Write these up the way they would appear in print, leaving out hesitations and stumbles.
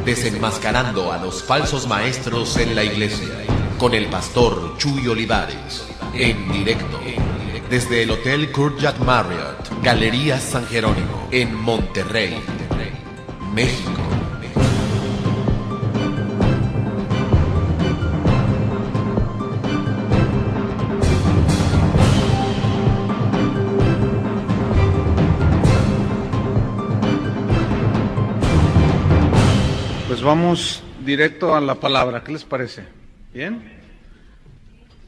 Desenmascarando a los falsos maestros en la iglesia, con el pastor Chuy Olivares, en directo, desde el Hotel Courtyard Marriott, Galerías San Jerónimo, en Monterrey, México. Pues vamos directo a la palabra, ¿qué les parece? ¿Bien?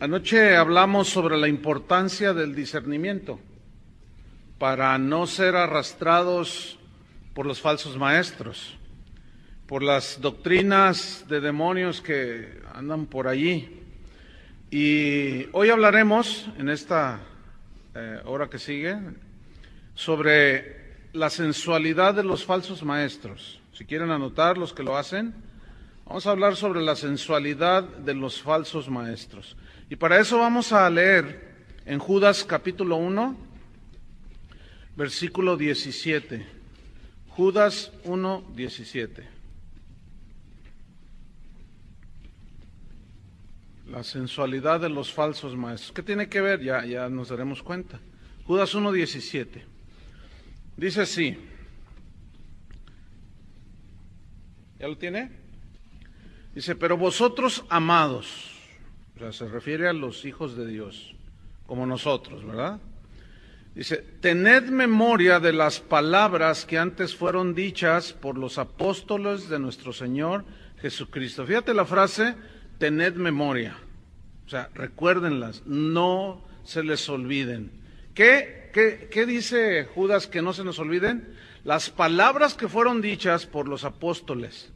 Anoche hablamos sobre la importancia del discernimiento para no ser arrastrados por los falsos maestros, por las doctrinas de demonios que andan por allí. Y hoy hablaremos, en esta hora que sigue, sobre la sensualidad de los falsos maestros. Si quieren anotar los que lo hacen, vamos a hablar sobre la sensualidad de los falsos maestros. Y para eso vamos a leer en Judas capítulo 1, versículo 17. Judas 1, 17. La sensualidad de los falsos maestros. ¿Qué tiene que ver? Ya nos daremos cuenta. Judas 1, 17. Dice así. ¿Ya lo tiene? Dice, pero vosotros, amados, o sea, se refiere a los hijos de Dios, como nosotros, ¿verdad? Dice, tened memoria de las palabras que antes fueron dichas por los apóstoles de nuestro Señor Jesucristo. Fíjate la frase, tened memoria. O sea, recuérdenlas, no se les olviden. ¿Qué dice Judas que no se nos olviden? Las palabras que fueron dichas por los apóstoles,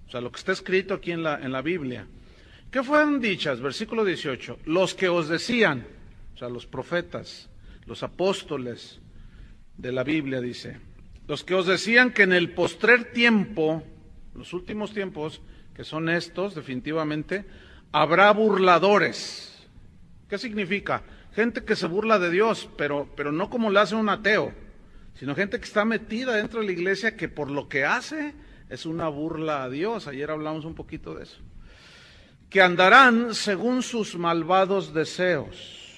o sea, lo que está escrito aquí en la Biblia. ¿Qué fueron dichas? Versículo 18. Los que os decían, o sea, los profetas, los apóstoles de la Biblia, dice, los que os decían que en el postrer tiempo, los últimos tiempos, que son estos, definitivamente, habrá burladores. ¿Qué significa? Gente que se burla de Dios, pero no como lo hace un ateo, sino gente que está metida dentro de la iglesia que por lo que hace es una burla a Dios. Ayer hablamos un poquito de eso. Que andarán según sus malvados deseos.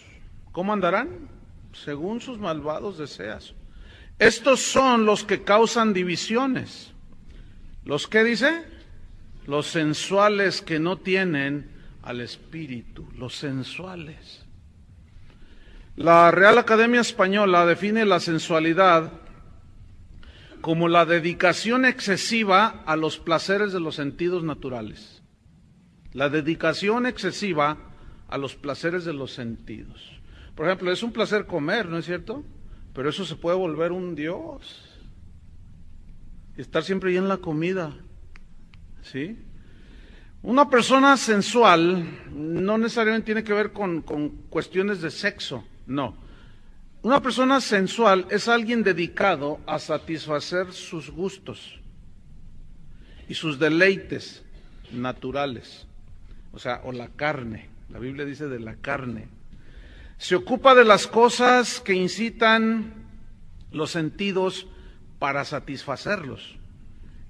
¿Cómo andarán? Según sus malvados deseos. Estos son los que causan divisiones. ¿Los qué dice? Los sensuales que no tienen al Espíritu. Los sensuales. La Real Academia Española define la sensualidad como la dedicación excesiva a los placeres de los sentidos naturales. La dedicación excesiva a los placeres de los sentidos. Por ejemplo, es un placer comer, ¿no es cierto? Pero eso se puede volver un dios. Estar siempre ahí en la comida, ¿sí? Una persona sensual no necesariamente tiene que ver con cuestiones de sexo. No. Una persona sensual es alguien dedicado a satisfacer sus gustos y sus deleites naturales, o la carne. La Biblia dice de la carne. Se ocupa de las cosas que incitan los sentidos para satisfacerlos.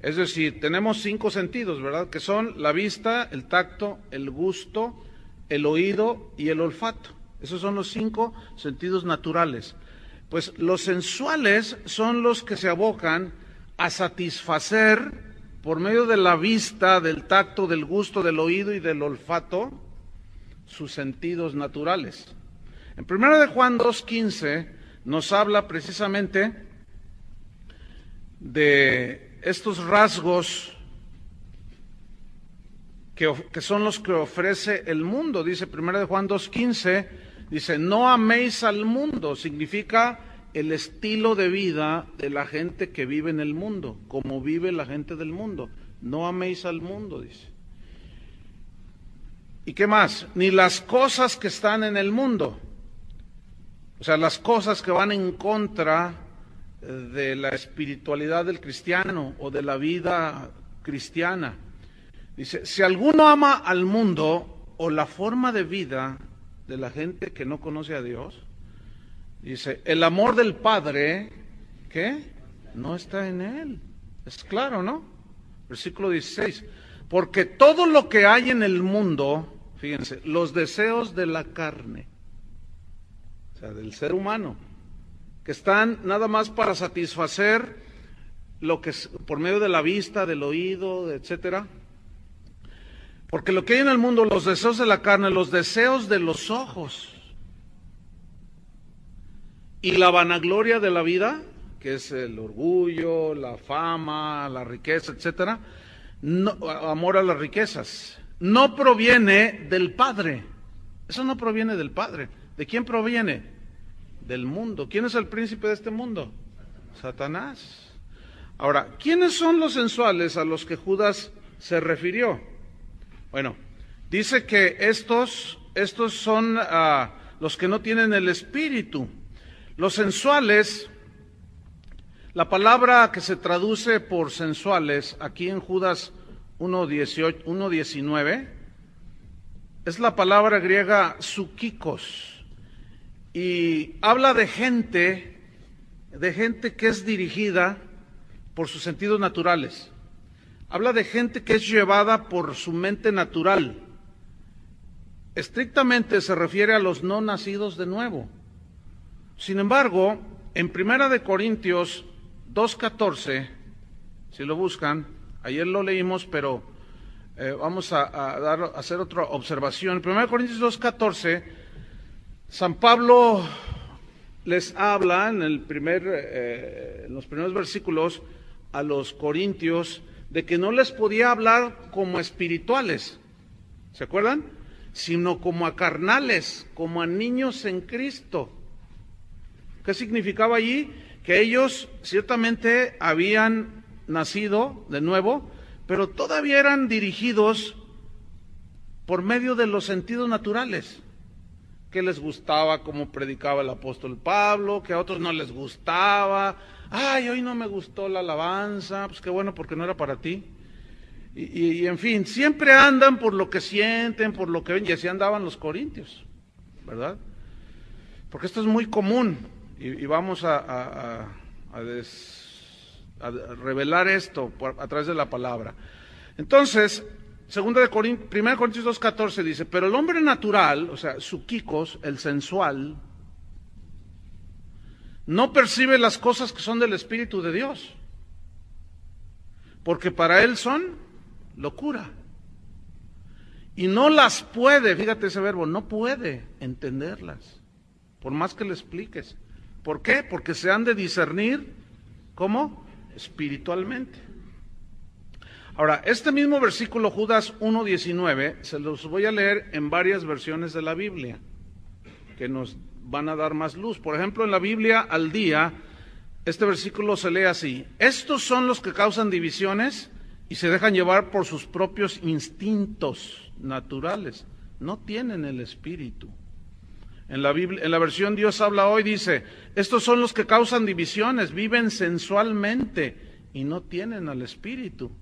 Es decir, tenemos 5 sentidos, ¿verdad? Que son la vista, el tacto, el gusto, el oído y el olfato. Esos son los 5 sentidos naturales. Pues los sensuales son los que se abocan a satisfacer por medio de la vista, del tacto, del gusto, del oído y del olfato sus sentidos naturales. En 1 de Juan 2:15 nos habla precisamente de estos rasgos que son los que ofrece el mundo. Dice 1 de Juan 2:15, dice, no améis al mundo, significa el estilo de vida de la gente que vive en el mundo, como vive la gente del mundo. No améis al mundo, dice. ¿Y qué más? Ni las cosas que están en el mundo, o sea, las cosas que van en contra de la espiritualidad del cristiano o de la vida cristiana. Dice, si alguno ama al mundo o la forma de vida de la gente que no conoce a Dios, dice, el amor del Padre, ¿qué? No está en él. Es claro, ¿no? versículo 16. Porque todo lo que hay en el mundo, fíjense, los deseos de la carne, o sea, del ser humano, que están nada más para satisfacer lo que es por medio de la vista, del oído, etcétera. Porque lo que hay en el mundo, los deseos de la carne, los deseos de los ojos y la vanagloria de la vida, que es el orgullo, la fama, la riqueza, etcétera, no, amor a las riquezas, no proviene del Padre. Eso no proviene del Padre. ¿De quién proviene? Del mundo. ¿Quién es el príncipe de este mundo? Satanás. Ahora, ¿quiénes son los sensuales a los que Judas se refirió? Bueno, dice que estos son los que no tienen el espíritu. Los sensuales, la palabra que se traduce por sensuales aquí en Judas 1:19 es la palabra griega sukikos, y habla de gente que es dirigida por sus sentidos naturales. Habla de gente que es llevada por su mente natural. Estrictamente se refiere a los no nacidos de nuevo. Sin embargo, en 1 Corintios 2:14, si lo buscan, ayer lo leímos, pero vamos a hacer otra observación. En 1 Corintios 2:14, San Pablo les habla en los primeros versículos a los corintios de que no les podía hablar como espirituales, ¿se acuerdan? Sino como a carnales, como a niños en Cristo. ¿Qué significaba allí? Que ellos ciertamente habían nacido de nuevo, pero todavía eran dirigidos por medio de los sentidos naturales. Que les gustaba como predicaba el apóstol Pablo, que a otros no les gustaba. Ay, hoy no me gustó la alabanza, pues qué bueno, porque no era para ti. Y en fin, siempre andan por lo que sienten, por lo que ven, y así andaban los corintios, ¿verdad? Porque esto es muy común, y vamos a revelar esto a través de la palabra. Entonces, 1 Corintios 2:14 dice, pero el hombre natural, o sea, sukikos, el sensual, no percibe las cosas que son del Espíritu de Dios, porque para él son locura. Y no las puede, fíjate ese verbo, no puede entenderlas, por más que le expliques. ¿Por qué? Porque se han de discernir, ¿cómo? Espiritualmente. Ahora, este mismo versículo, Judas 1:19, se los voy a leer en varias versiones de la Biblia, que nos van a dar más luz. Por ejemplo, en la Biblia al día, este versículo se lee así: estos son los que causan divisiones y se dejan llevar por sus propios instintos naturales. No tienen el Espíritu. En la Biblia, en la versión Dios habla hoy, dice, estos son los que causan divisiones, viven sensualmente y no tienen al Espíritu.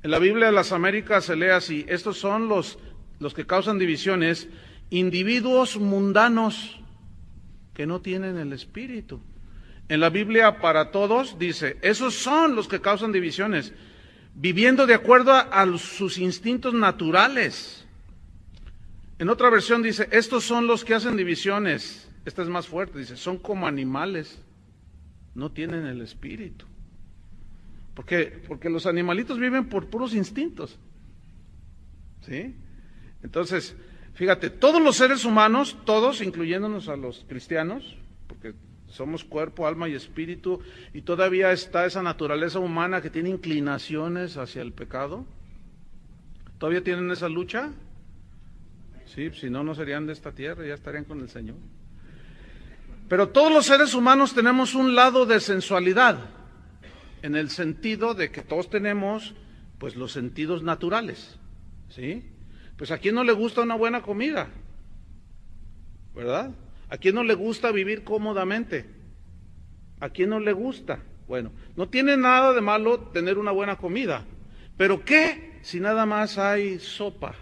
En la Biblia de las Américas se lee así: estos son los que causan divisiones, individuos mundanos que no tienen el Espíritu. En la Biblia para todos dice, esos son los que causan divisiones, viviendo de acuerdo a sus instintos naturales. En otra versión dice, estos son los que hacen divisiones, esta es más fuerte, dice, son como animales, no tienen el Espíritu. Porque los animalitos viven por puros instintos, ¿sí? Entonces, fíjate, todos los seres humanos, todos, incluyéndonos a los cristianos, porque somos cuerpo, alma y espíritu, y todavía está esa naturaleza humana que tiene inclinaciones hacia el pecado. ¿Todavía tienen esa lucha? Sí, si no, no serían de esta tierra, ya estarían con el Señor. Pero todos los seres humanos tenemos un lado de sensualidad, en el sentido de que todos tenemos, pues, los sentidos naturales, ¿sí? Pues a quién no le gusta una buena comida, ¿verdad? ¿A quién no le gusta vivir cómodamente? ¿A quién no le gusta? Bueno, no tiene nada de malo tener una buena comida, pero ¿qué si nada más hay sopa?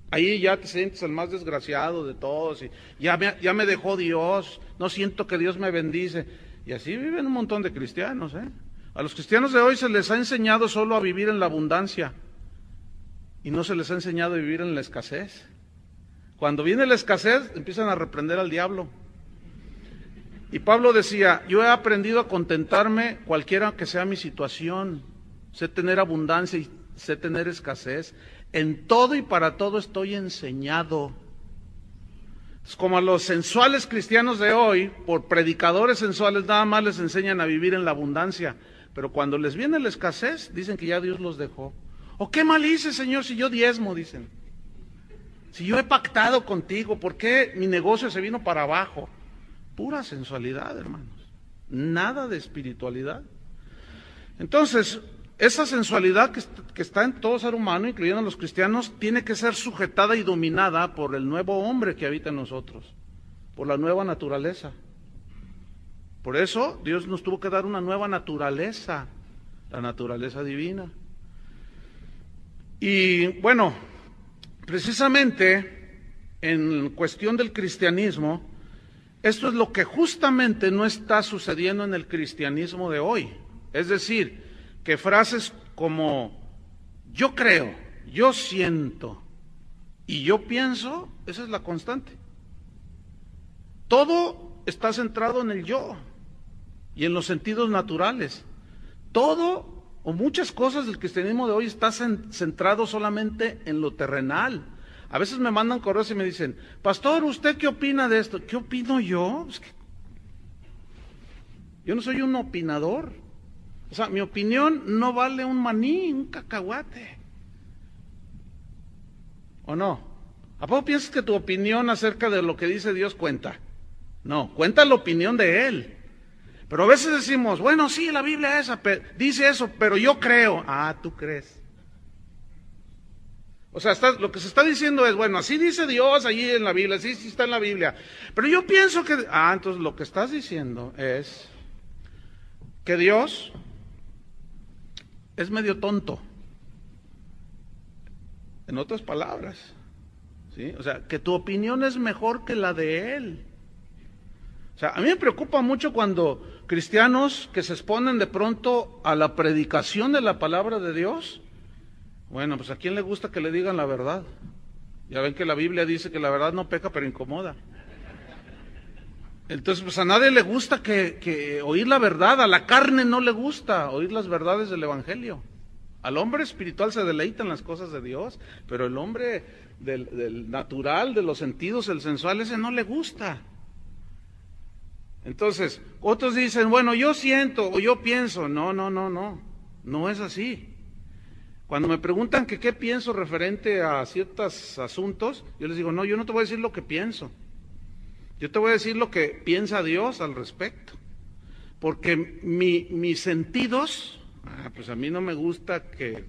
Ahí ya te sientes el más desgraciado de todos, y ya me dejó Dios, no siento que Dios me bendice. Y así viven un montón de cristianos, ¿eh? A los cristianos de hoy se les ha enseñado solo a vivir en la abundancia y no se les ha enseñado a vivir en la escasez. Cuando viene la escasez, empiezan a reprender al diablo. Y Pablo decía, yo he aprendido a contentarme cualquiera que sea mi situación. Sé tener abundancia y sé tener escasez. En todo y para todo estoy enseñado. Es como a los sensuales cristianos de hoy, por predicadores sensuales, nada más les enseñan a vivir en la abundancia. Pero cuando les viene la escasez, dicen que ya Dios los dejó. ¿O qué mal hice, Señor, si yo diezmo? Dicen. Si yo he pactado contigo, ¿por qué mi negocio se vino para abajo? Pura sensualidad, hermanos. Nada de espiritualidad. Entonces, esa sensualidad que está en todo ser humano, incluyendo a los cristianos, tiene que ser sujetada y dominada por el nuevo hombre que habita en nosotros, por la nueva naturaleza. Por eso Dios nos tuvo que dar una nueva naturaleza, la naturaleza divina. Y bueno, precisamente en cuestión del cristianismo, esto es lo que justamente no está sucediendo en el cristianismo de hoy. Es decir, que frases como yo creo, yo siento y yo pienso, esa es la constante. Todo está centrado en el yo y en los sentidos naturales. Todo o muchas cosas del cristianismo de hoy está centrado solamente en lo terrenal. A veces me mandan correos y me dicen, pastor, ¿usted qué opina de esto? ¿Qué opino yo? Yo no soy un opinador. O sea, mi opinión no vale un maní, un cacahuate. ¿O no? ¿A poco piensas que tu opinión acerca de lo que dice Dios cuenta? No, cuenta la opinión de Él. Pero a veces decimos, bueno, sí, la Biblia dice eso, pero yo creo. Ah, tú crees. O sea, lo que se está diciendo es, bueno, así dice Dios allí en la Biblia, sí está en la Biblia. Pero yo pienso que... Ah, entonces lo que estás diciendo es que Dios es medio tonto. En otras palabras, ¿sí? O sea, que tu opinión es mejor que la de Él. O sea, a mí me preocupa mucho cuando cristianos que se exponen de pronto a la predicación de la palabra de Dios, bueno, pues a quién le gusta que le digan la verdad. Ya ven que la Biblia dice que la verdad no peca, pero incomoda. Entonces, pues a nadie le gusta que oír la verdad, a la carne no le gusta oír las verdades del Evangelio. Al hombre espiritual se deleita en las cosas de Dios, pero el hombre del natural, de los sentidos, el sensual, ese no le gusta. Entonces, otros dicen, bueno, yo siento o yo pienso. No es así. Cuando me preguntan que qué pienso referente a ciertos asuntos, yo les digo, no, yo no te voy a decir lo que pienso. Yo te voy a decir lo que piensa Dios al respecto. Porque mis sentidos, pues a mí no me gusta que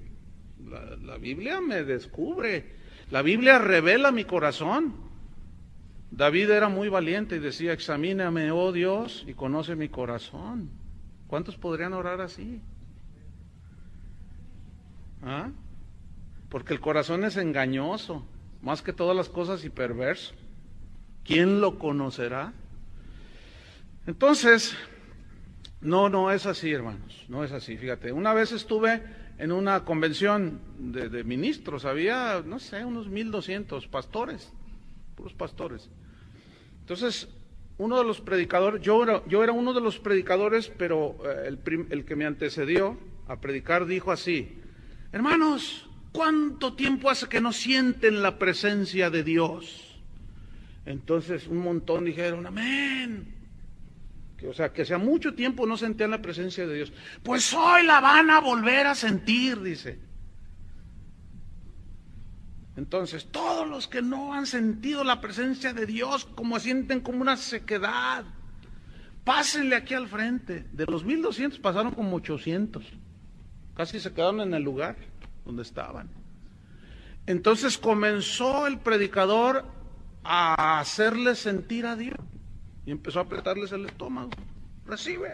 la Biblia me descubre. La Biblia revela mi corazón. David era muy valiente y decía, examíname, oh Dios, y conoce mi corazón. ¿Cuántos podrían orar así? ¿Ah? Porque el corazón es engañoso, más que todas las cosas, y perverso. ¿Quién lo conocerá? Entonces, no es así, hermanos, no es así. Fíjate, una vez estuve en una convención de ministros, había, no sé, unos 1,200 pastores, puros pastores. Entonces, uno de los predicadores, yo era uno de los predicadores, pero el que me antecedió a predicar dijo así, hermanos, ¿cuánto tiempo hace que no sienten la presencia de Dios? Entonces un montón dijeron, amén. O sea, que hacía mucho tiempo no sentían la presencia de Dios. Pues hoy la van a volver a sentir, dice. Entonces, todos los que no han sentido la presencia de Dios, como sienten como una sequedad, pásenle aquí al frente. De los 1,200 pasaron como 800. Casi se quedaron en el lugar donde estaban. Entonces comenzó el predicador a hacerles sentir a Dios y empezó a apretarles el estómago. Recibe,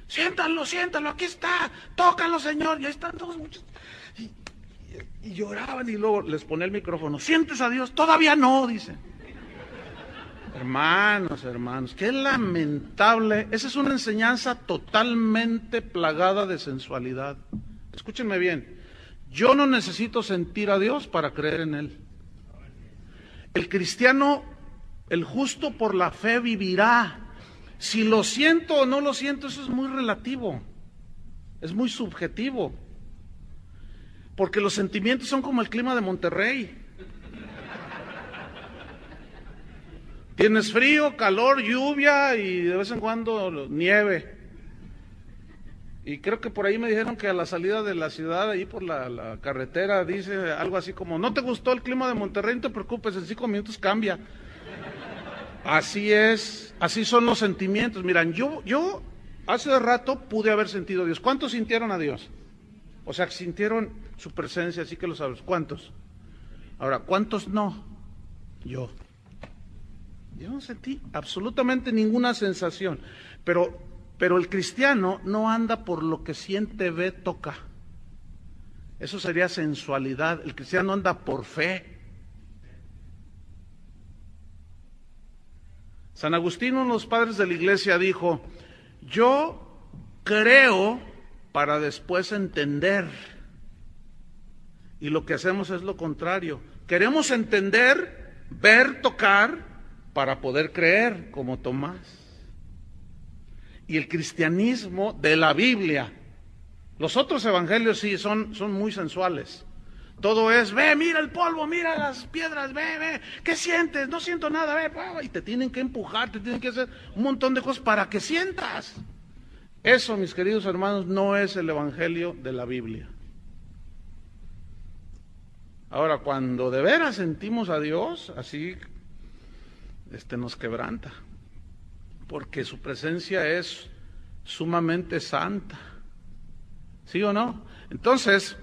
siéntalo, aquí está, tócalo, Señor. Y ahí están todos muchos y lloraban, y luego les pone el micrófono, ¿sientes a Dios? Todavía no, dice. Hermanos, qué lamentable. Esa es una enseñanza totalmente plagada de sensualidad. Escúchenme bien. Yo no necesito sentir a Dios para creer en Él. El cristiano, el justo por la fe vivirá. Si lo siento o no lo siento, eso es muy relativo. Es muy subjetivo. Porque los sentimientos son como el clima de Monterrey. Tienes frío, calor, lluvia y de vez en cuando nieve. Y creo que por ahí me dijeron que a la salida de la ciudad, ahí por la carretera, dice algo así como: no te gustó el clima de Monterrey, no te preocupes, en 5 minutos cambia. Así es, así son los sentimientos. Miran, yo hace rato pude haber sentido a Dios. ¿Cuántos sintieron a Dios? O sea, sintieron su presencia, así que lo sabes. ¿Cuántos? Ahora, ¿cuántos no? Yo no sentí absolutamente ninguna sensación, pero el cristiano no anda por lo que siente, ve, toca. Eso sería sensualidad. El cristiano anda por fe. San Agustín, uno de los padres de la iglesia, dijo: yo creo para después entender. Y lo que hacemos es lo contrario. Queremos entender, ver, tocar, para poder creer, como Tomás. Y el cristianismo de la Biblia, los otros evangelios sí son muy sensuales. Todo es: ve, mira el polvo, mira las piedras, ve, ¿qué sientes? No siento nada, ve, y te tienen que empujar, te tienen que hacer un montón de cosas para que sientas. Eso, mis queridos hermanos, no es el evangelio de la Biblia. Ahora, cuando de veras sentimos a Dios, así nos quebranta, porque su presencia es sumamente santa. ¿Sí o no? Entonces,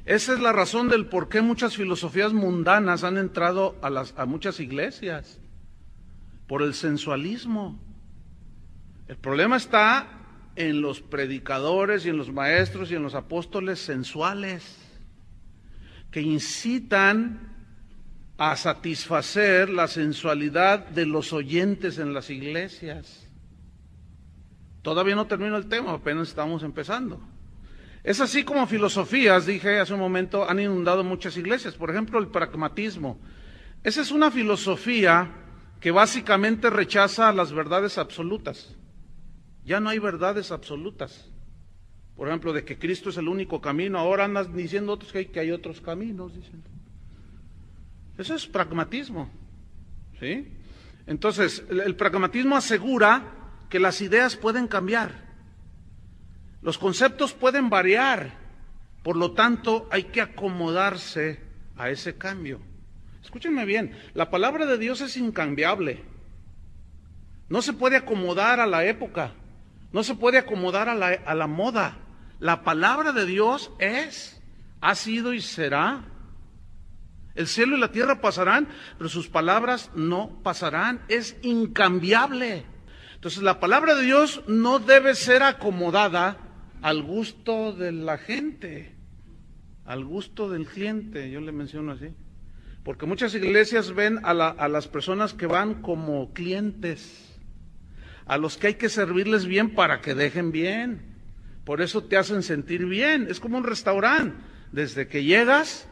esa es la razón del por qué muchas filosofías mundanas han entrado a muchas iglesias, por el sensualismo. El problema está en los predicadores y en los maestros y en los apóstoles sensuales, que incitan a satisfacer la sensualidad de los oyentes en las iglesias. Todavía no termino el tema, apenas estamos empezando. Es así como filosofías, dije hace un momento, han inundado muchas iglesias. Por ejemplo, el pragmatismo. Esa es una filosofía que básicamente rechaza las verdades absolutas. Ya no hay verdades absolutas. Por ejemplo, de que Cristo es el único camino. Ahora andan diciendo otros que hay otros caminos, dicen. Eso es pragmatismo, ¿sí? Entonces, el pragmatismo asegura que las ideas pueden cambiar, los conceptos pueden variar, por lo tanto hay que acomodarse a ese cambio. Escúchenme bien, la palabra de Dios es incambiable, no se puede acomodar a la época, no se puede acomodar a la moda. La palabra de Dios ha sido y será. El cielo y la tierra pasarán, pero sus palabras no pasarán. Es incambiable. Entonces, la palabra de Dios no debe ser acomodada al gusto de la gente, al gusto del cliente, yo le menciono así. Porque muchas iglesias ven a las personas que van como clientes, a los que hay que servirles bien para que dejen bien. Por eso te hacen sentir bien. Es como un restaurante. Desde que llegas,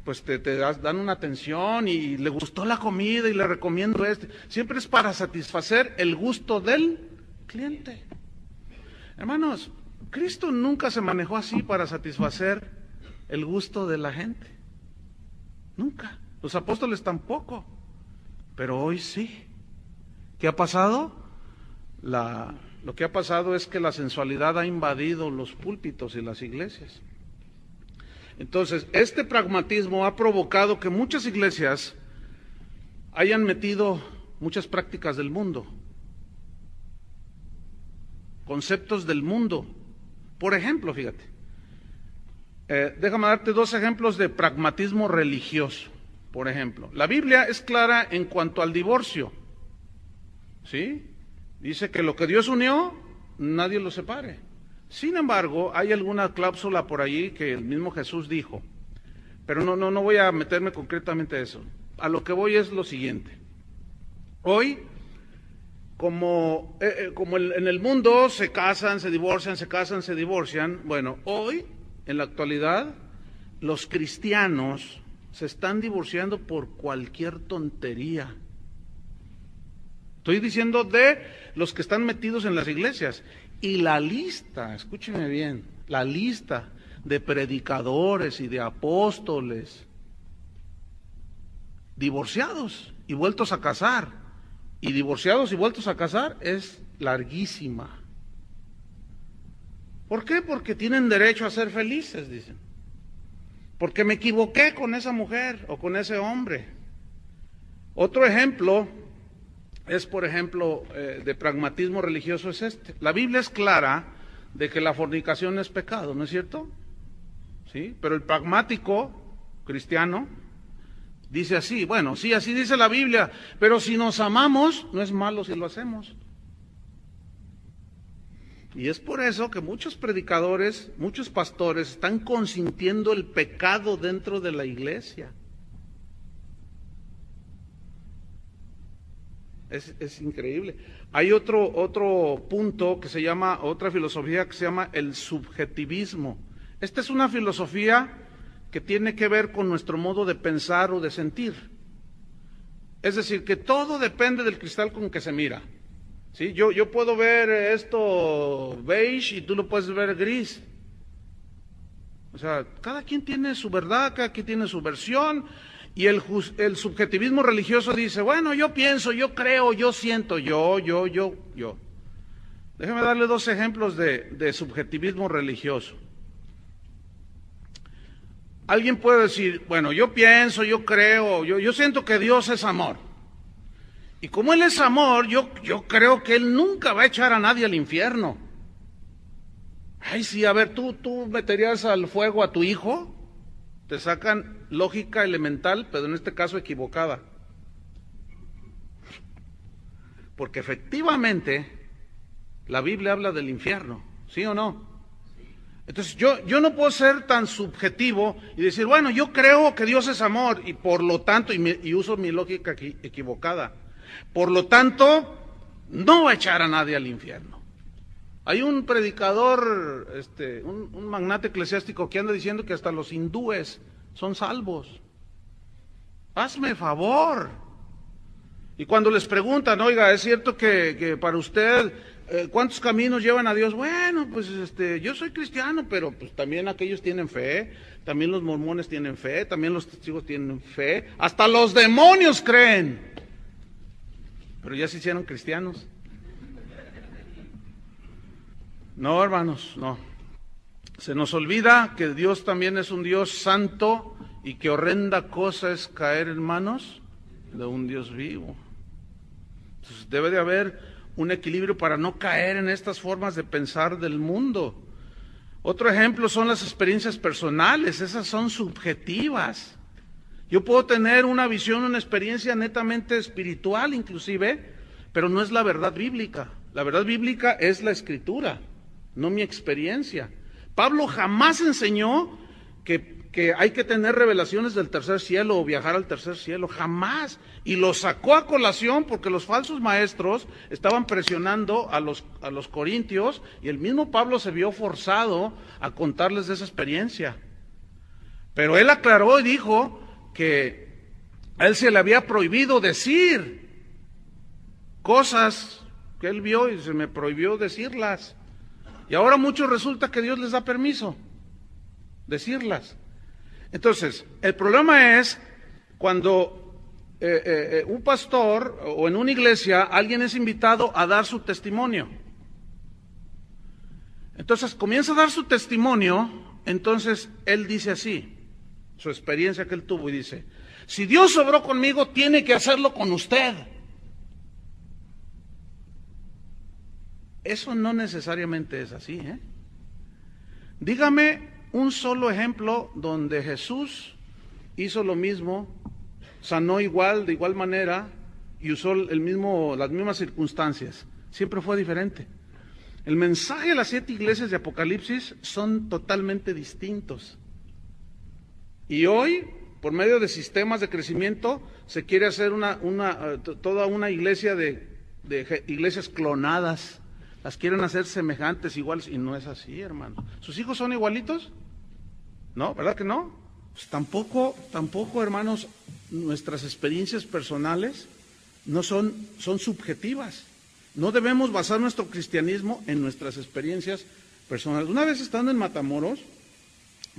pues te dan una atención y le gustó la comida y le recomiendo Siempre es para satisfacer el gusto del cliente. Hermanos, Cristo nunca se manejó así para satisfacer el gusto de la gente. Nunca. Los apóstoles tampoco. Pero hoy sí. ¿Qué ha pasado? Lo que ha pasado es que la sensualidad ha invadido los púlpitos y las iglesias. Entonces, este pragmatismo ha provocado que muchas iglesias hayan metido muchas prácticas del mundo, conceptos del mundo. Por ejemplo, fíjate, déjame darte 2 ejemplos de pragmatismo religioso. Por ejemplo, la Biblia es clara en cuanto al divorcio, ¿sí? Dice que lo que Dios unió, nadie lo separe. Sin embargo, hay alguna cláusula por allí que el mismo Jesús dijo, pero no voy a meterme concretamente a eso. A lo que voy es lo siguiente. Hoy, como en el mundo se casan, se divorcian, se casan, se divorcian, bueno, hoy, en la actualidad, los cristianos se están divorciando por cualquier tontería. Estoy diciendo de los que están metidos en las iglesias. Y la lista, escúcheme bien, la lista de predicadores y de apóstoles divorciados y vueltos a casar, y divorciados y vueltos a casar, es larguísima. ¿Por qué? Porque tienen derecho a ser felices, dicen. Porque me equivoqué con esa mujer o con ese hombre. Otro ejemplo es, por ejemplo, de pragmatismo religioso es este. La Biblia es clara de que la fornicación es pecado, ¿no es cierto? ¿Sí? Pero el pragmático cristiano dice así, bueno, sí, así dice la Biblia, pero si nos amamos, no es malo si lo hacemos. Y es por eso que muchos predicadores, muchos pastores están consintiendo el pecado dentro de la iglesia. Es increíble. Hay otro punto que se llama, otra filosofía que se llama el subjetivismo. Esta es una filosofía que tiene que ver con nuestro modo de pensar o de sentir. Es decir, que todo depende del cristal con que se mira. ¿Sí? Yo puedo ver esto beige y tú lo puedes ver gris. O sea, cada quien tiene su verdad, cada quien tiene su versión. Y el subjetivismo religioso dice, bueno, yo pienso, yo creo, yo siento, yo. Déjeme darle dos ejemplos de subjetivismo religioso. Alguien puede decir, bueno, yo pienso, yo creo, yo siento que Dios es amor. Y como Él es amor, yo creo que Él nunca va a echar a nadie al infierno. Ay, sí, a ver, ¿tú meterías al fuego a tu hijo? Te sacan lógica elemental, pero en este caso equivocada. Porque efectivamente la Biblia habla del infierno, ¿sí o no? Entonces yo no puedo ser tan subjetivo y decir, bueno, yo creo que Dios es amor y por lo tanto, y uso mi lógica equivocada, por lo tanto, no va a echar a nadie al infierno. Hay un predicador, un magnate eclesiástico que anda diciendo que hasta los hindúes son salvos. Hazme favor. Y cuando les preguntan, oiga, ¿es cierto que para usted cuántos caminos llevan a Dios? Bueno, pues yo soy cristiano, pero pues también aquellos tienen fe, también los mormones tienen fe, también los testigos tienen fe, hasta los demonios creen. Pero ya se hicieron cristianos. No, hermanos, no. Se nos olvida que Dios también es un Dios santo y que horrenda cosa es caer en manos de un Dios vivo. Entonces debe de haber un equilibrio para no caer en estas formas de pensar del mundo. Otro ejemplo son las experiencias personales, esas son subjetivas. Yo puedo tener una visión, una experiencia netamente espiritual inclusive, pero no es la verdad bíblica. La verdad bíblica es la Escritura, no mi experiencia. Pablo jamás enseñó que hay que tener revelaciones del tercer cielo o viajar al tercer cielo, jamás. Y lo sacó a colación porque los falsos maestros estaban presionando a los corintios y el mismo Pablo se vio forzado a contarles de esa experiencia. Pero él aclaró y dijo que a él se le había prohibido decir cosas que él vio y se me prohibió decirlas. Y ahora muchos resulta que Dios les da permiso decirlas. Entonces, el problema es cuando un pastor o en una iglesia alguien es invitado a dar su testimonio. Entonces comienza a dar su testimonio, entonces él dice así, su experiencia que él tuvo y dice, si Dios obró conmigo, tiene que hacerlo con usted. Eso no necesariamente es así, ¿eh? Dígame un solo ejemplo donde Jesús hizo lo mismo, sanó igual, de igual manera y usó las mismas circunstancias. Siempre fue diferente. El mensaje de las 7 iglesias de Apocalipsis son totalmente distintos. Y hoy por medio de sistemas de crecimiento, se quiere hacer toda una iglesia de iglesias clonadas. Las quieren hacer semejantes, iguales, y no es así, hermano. ¿Sus hijos son igualitos? No, ¿verdad que no? Pues tampoco, hermanos, nuestras experiencias personales no son subjetivas. No debemos basar nuestro cristianismo en nuestras experiencias personales. Una vez estando en Matamoros,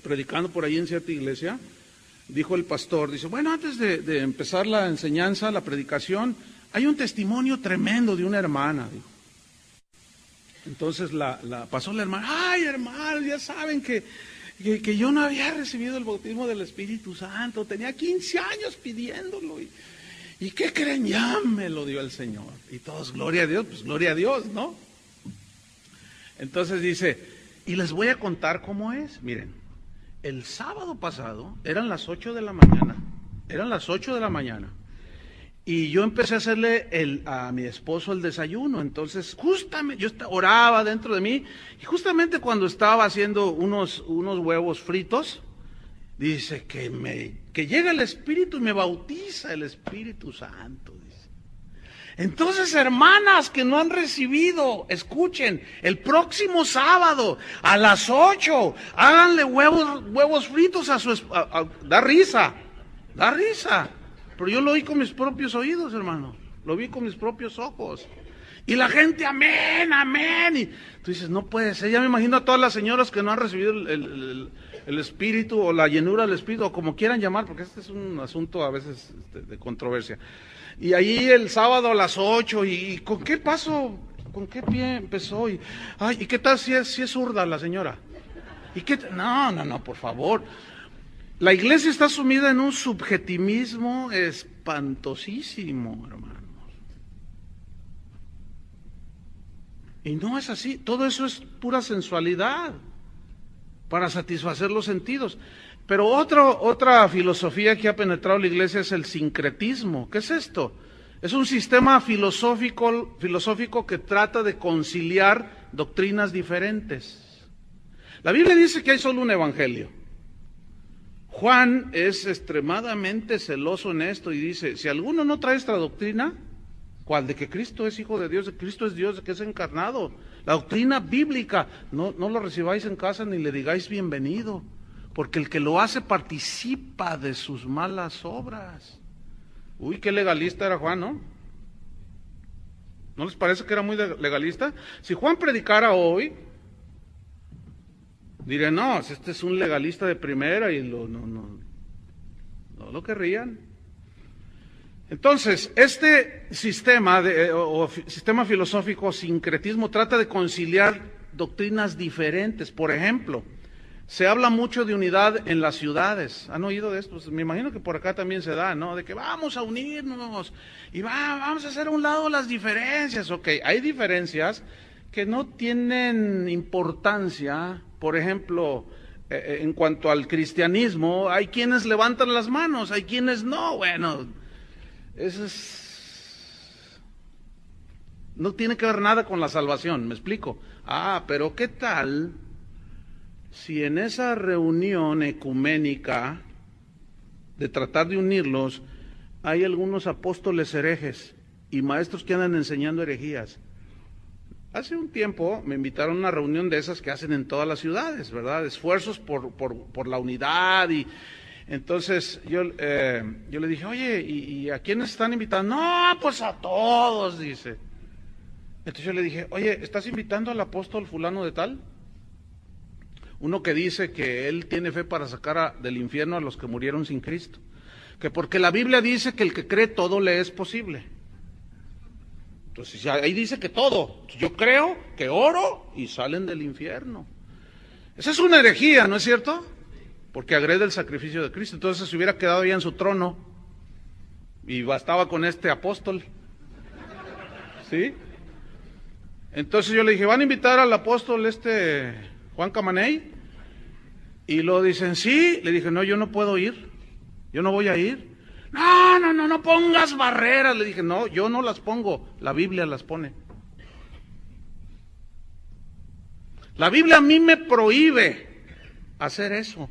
predicando por ahí en cierta iglesia, dijo el pastor, dice, bueno, antes de empezar la enseñanza, la predicación, hay un testimonio tremendo de una hermana, dijo. Entonces pasó la hermana, ay, hermano, ya saben que yo no había recibido el bautismo del Espíritu Santo, tenía 15 años pidiéndolo, y ¿qué creen? Ya me lo dio el Señor. Y todos, gloria a Dios, pues gloria a Dios, ¿no? Entonces dice, y les voy a contar cómo es. Miren, el sábado pasado eran las 8 de la mañana, y yo empecé a hacerle a mi esposo el desayuno. Entonces justamente yo oraba dentro de mí, y justamente cuando estaba haciendo unos huevos fritos, dice que llega el Espíritu y me bautiza el Espíritu Santo, dice. Entonces, hermanas que no han recibido, escuchen, el próximo sábado a las 8, háganle huevos fritos da risa, pero yo lo oí con mis propios oídos, hermano, lo vi con mis propios ojos. Y la gente, amén, amén. Y tú dices, no puede ser. Ya me imagino a todas las señoras que no han recibido el Espíritu o la llenura del Espíritu, o como quieran llamar, porque este es un asunto a veces de controversia. Y ahí el sábado a las 8, ¿y con qué paso? ¿Con qué pie empezó? ¿Y qué tal si es zurda la señora? No, por favor. La iglesia está sumida en un subjetivismo espantosísimo, hermanos. Y no es así, todo eso es pura sensualidad para satisfacer los sentidos. Pero otra filosofía que ha penetrado la iglesia es el sincretismo. ¿Qué es esto? Es un sistema filosófico que trata de conciliar doctrinas diferentes. La Biblia dice que hay solo un evangelio. Juan es extremadamente celoso en esto y dice, si alguno no trae esta doctrina, ¿cuál? De que Cristo es Hijo de Dios, de que Cristo es Dios, de que es encarnado. La doctrina bíblica, no lo recibáis en casa ni le digáis bienvenido, porque el que lo hace participa de sus malas obras. Uy, qué legalista era Juan, ¿no? ¿No les parece que era muy legalista? Si Juan predicara hoy, diré, no, este es un legalista de primera y no lo querrían. Entonces, este sistema sistema filosófico sincretismo trata de conciliar doctrinas diferentes. Por ejemplo, se habla mucho de unidad en las ciudades. ¿Han oído de esto? Pues me imagino que por acá también se da, ¿no? De que vamos a unirnos y vamos a hacer a un lado las diferencias. Ok, hay diferencias que no tienen importancia. Por ejemplo, en cuanto al cristianismo, hay quienes levantan las manos, hay quienes no. Bueno, eso no tiene que ver nada con la salvación, ¿me explico? Pero ¿qué tal si en esa reunión ecuménica de tratar de unirlos hay algunos apóstoles herejes y maestros que andan enseñando herejías? Hace un tiempo me invitaron a una reunión de esas que hacen en todas las ciudades, ¿verdad? Esfuerzos por la unidad. Y entonces yo le dije, oye, ¿y a quiénes están invitando? No, pues a todos, dice. Entonces yo le dije, oye, ¿estás invitando al apóstol fulano de tal? Uno que dice que él tiene fe para sacar del infierno a los que murieron sin Cristo. Que porque la Biblia dice que el que cree todo le es posible. Entonces ahí dice que todo. Yo creo que oro y salen del infierno. Esa es una herejía, ¿no es cierto? Porque agrede el sacrificio de Cristo. Entonces se hubiera quedado ya en su trono y bastaba con este apóstol. ¿Sí? Entonces yo le dije, ¿van a invitar al apóstol Juan Camaney? Y lo dicen, sí. Le dije, no, yo no puedo ir. Yo no voy a ir. No pongas barreras. Le dije, no, yo no las pongo, la Biblia las pone. La Biblia a mí me prohíbe hacer eso.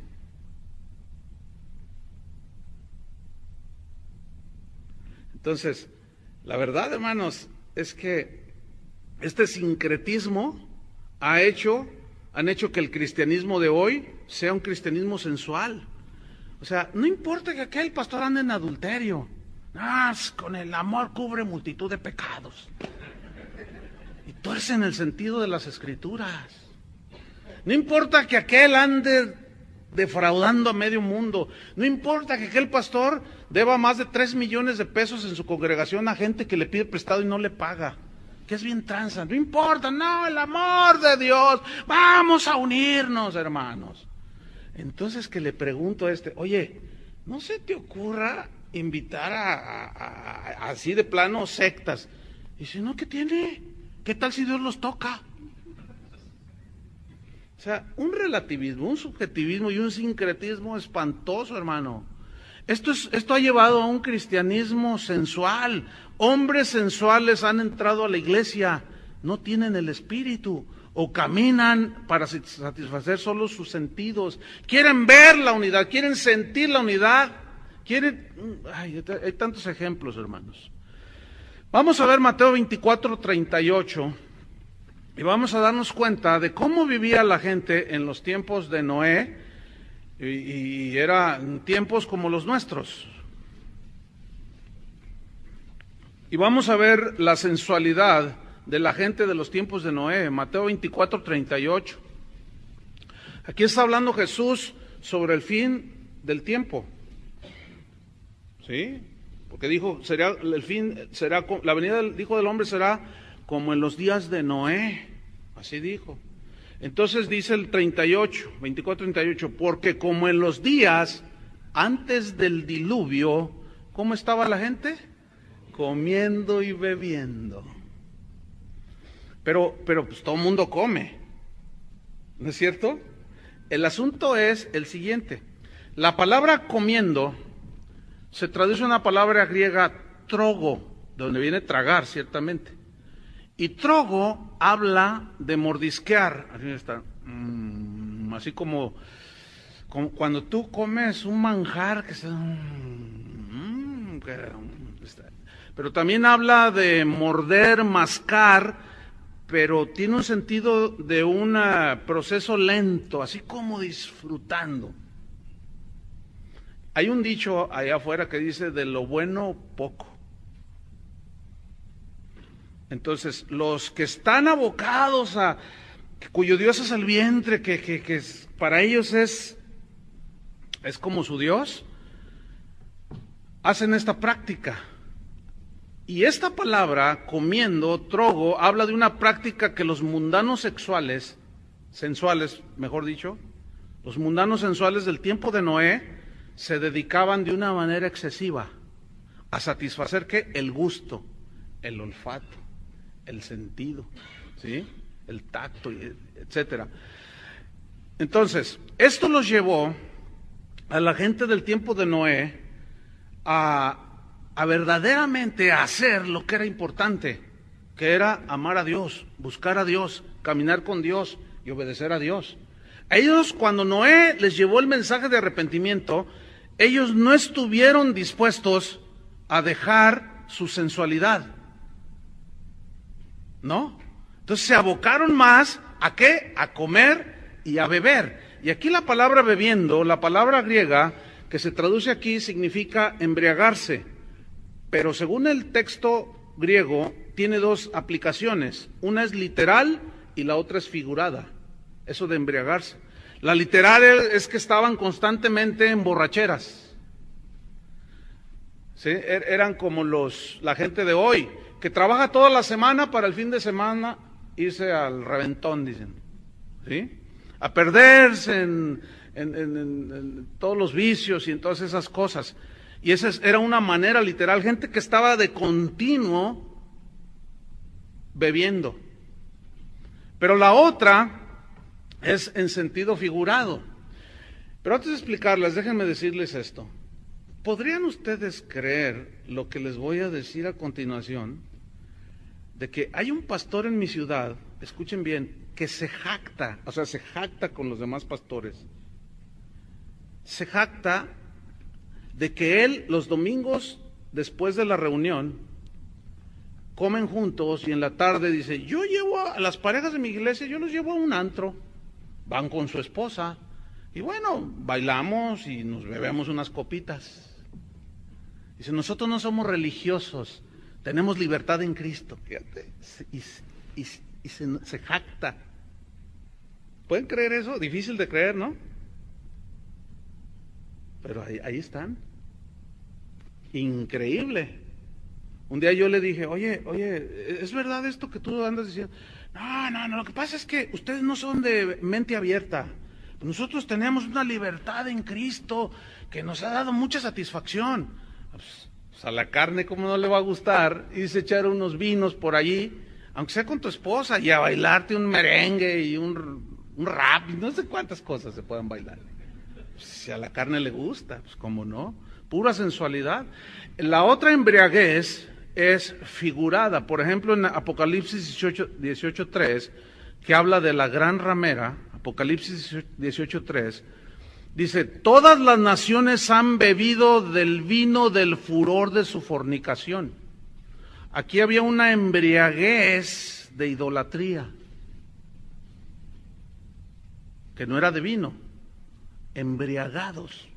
Entonces, la verdad, hermanos, es que este sincretismo han hecho que el cristianismo de hoy sea un cristianismo sensual. O sea, no importa que aquel pastor ande en adulterio. Con el amor cubre multitud de pecados. Y tuercen el sentido de las escrituras. No importa que aquel ande defraudando a medio mundo. No importa que aquel pastor deba más de 3 millones de pesos en su congregación a gente que le pide prestado y no le paga. Que es bien tranza. No importa, no, el amor de Dios. Vamos a unirnos, hermanos. Entonces que le pregunto a oye, ¿no se te ocurra invitar a así de plano sectas? Y dice, no, ¿qué tiene? ¿Qué tal si Dios los toca? O sea, un relativismo, un subjetivismo y un sincretismo espantoso, hermano. Esto ha llevado a un cristianismo sensual. Hombres sensuales han entrado a la iglesia, no tienen el espíritu, o caminan para satisfacer solo sus sentidos. Quieren ver la unidad, quieren sentir la unidad, hay tantos ejemplos, hermanos. Vamos a ver Mateo 24:38 y vamos a darnos cuenta de cómo vivía la gente en los tiempos de Noé, y eran tiempos como los nuestros. Y vamos a ver la sensualidad de la gente de los tiempos de Noé, Mateo 24:38. Aquí está hablando Jesús sobre el fin del tiempo. ¿Sí? Porque dijo, la venida del Hijo del Hombre será como en los días de Noé. Así dijo. Entonces dice el 24:38, porque como en los días antes del diluvio, ¿cómo estaba la gente? Comiendo y bebiendo. Pero pues todo el mundo come, ¿no es cierto? El asunto es el siguiente. La palabra comiendo se traduce en una palabra griega trogo, de donde viene tragar, ciertamente. Y trogo habla de mordisquear, así está, así como cuando tú comes un manjar que se... pero también habla de morder, mascar, pero tiene un sentido de un proceso lento, así como disfrutando. Hay un dicho allá afuera que dice, de lo bueno poco. Entonces, los que están abocados cuyo Dios es el vientre, que para ellos es como su Dios, hacen esta práctica. Y esta palabra, comiendo, trogo, habla de una práctica que los mundanos sensuales, mejor dicho, los mundanos sensuales del tiempo de Noé, se dedicaban de una manera excesiva a satisfacer ¿qué? El gusto, el olfato, el sentido, ¿sí? El tacto, etcétera. Entonces, esto los llevó a la gente del tiempo de Noé a verdaderamente hacer lo que era importante, que era amar a Dios, buscar a Dios, caminar con Dios y obedecer a Dios. A ellos, cuando Noé les llevó el mensaje de arrepentimiento, ellos no estuvieron dispuestos a dejar su sensualidad, ¿no? Entonces se abocaron más ¿a qué? A comer y a beber. Y aquí la palabra bebiendo, la palabra griega que se traduce aquí significa embriagarse. Pero según el texto griego, tiene dos aplicaciones. Una es literal y la otra es figurada. Eso de embriagarse. La literal es que estaban constantemente en borracheras. ¿Sí? Eran como la gente de hoy, que trabaja toda la semana para el fin de semana irse al reventón, dicen. ¿Sí? A perderse en todos los vicios y en todas esas cosas. Y esa era una manera literal, gente que estaba de continuo bebiendo. Pero la otra es en sentido figurado. Pero antes de explicarles, déjenme decirles esto. ¿Podrían ustedes creer lo que les voy a decir a continuación? De que hay un pastor en mi ciudad, escuchen bien, que se jacta con los demás pastores. Se jacta de que él los domingos después de la reunión, comen juntos y en la tarde dice, yo llevo a las parejas de mi iglesia, yo los llevo a un antro, van con su esposa y bueno, bailamos y nos bebemos unas copitas. Dice, nosotros no somos religiosos, tenemos libertad en Cristo. Fíjate, y se jacta. ¿Pueden creer eso? Difícil de creer, ¿no? Pero ahí están. Increíble. Un día yo le dije, oye, ¿es verdad esto que tú andas diciendo? No, lo que pasa es que ustedes no son de mente abierta. Nosotros tenemos una libertad en Cristo que nos ha dado mucha satisfacción. Pues a la carne, ¿cómo no le va a gustar irse a echar unos vinos por allí, aunque sea con tu esposa, y a bailarte un merengue y un rap, y no sé cuántas cosas se puedan bailar? Pues si a la carne le gusta, pues cómo no, pura sensualidad. La otra embriaguez es figurada, por ejemplo en Apocalipsis 18:3, que habla de la gran ramera. Apocalipsis 18:3 dice, todas las naciones han bebido del vino del furor de su fornicación. Aquí había una embriaguez de idolatría, que no era de vino, embriagados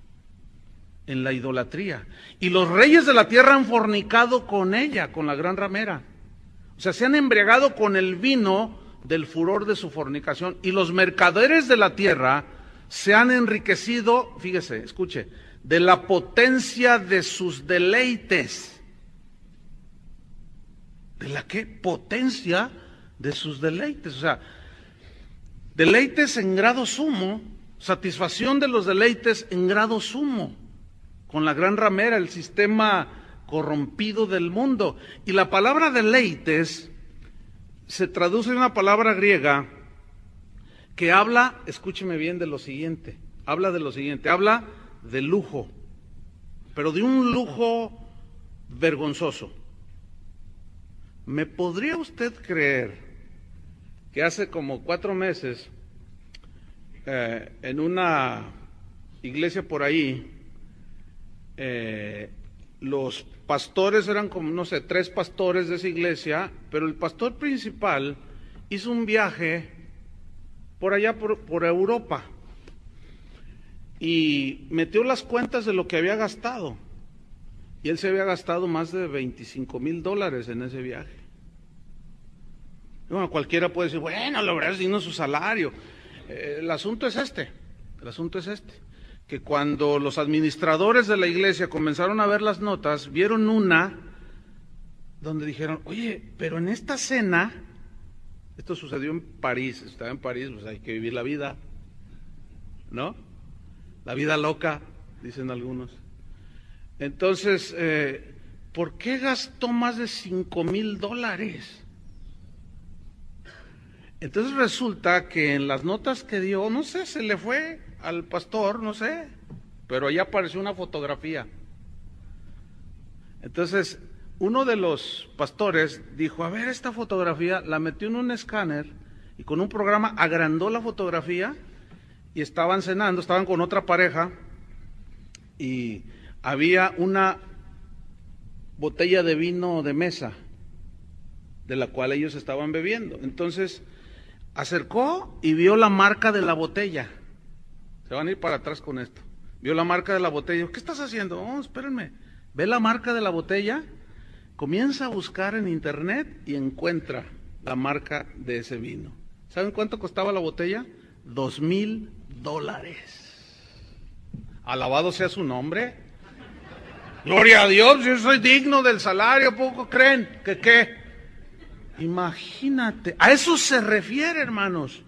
en la idolatría. Y los reyes de la tierra han fornicado con ella, con la gran ramera. O sea, se han embriagado con el vino del furor de su fornicación. Y los mercaderes de la tierra se han enriquecido, fíjese, escuche, de la potencia de sus deleites. ¿De la qué? Potencia de sus deleites. O sea, deleites en grado sumo, satisfacción de los deleites en grado sumo, con la gran ramera, el sistema corrompido del mundo. Y la palabra deleites se traduce en una palabra griega que habla, escúcheme bien, de lo siguiente, habla de lujo, pero de un lujo vergonzoso. ¿Me podría usted creer que hace como 4 meses en una iglesia por ahí, los pastores eran como, no sé, 3 pastores de esa iglesia, pero el pastor principal hizo un viaje por allá por Europa y metió las cuentas de lo que había gastado? Y él se había gastado más de $25,000 en ese viaje. Bueno, cualquiera puede decir, bueno, la verdad es digno su salario. El asunto es este, que cuando los administradores de la iglesia comenzaron a ver las notas, vieron una donde dijeron, oye, pero en esta cena, esto sucedió en París, estaba en París, pues hay que vivir la vida, ¿no? La vida loca, dicen algunos. Entonces, ¿por qué gastó más de $5,000? Entonces resulta que en las notas que dio, no sé, se le fue al pastor, no sé, pero ahí apareció una fotografía. Entonces, uno de los pastores dijo, a ver, esta fotografía, la metió en un escáner y con un programa agrandó la fotografía y estaban cenando, estaban con otra pareja y había una botella de vino de mesa de la cual ellos estaban bebiendo. Entonces acercó y vio la marca de la botella. Se van a ir para atrás con esto. Vio la marca de la botella. ¿Qué estás haciendo? Oh, espérenme. Ve la marca de la botella, comienza a buscar en internet y encuentra la marca de ese vino. ¿Saben cuánto costaba la botella? $2,000. Alabado sea su nombre. Gloria a Dios, yo soy digno del salario. ¿Poco creen? ¿Que qué? Imagínate, a eso se refiere, hermanos,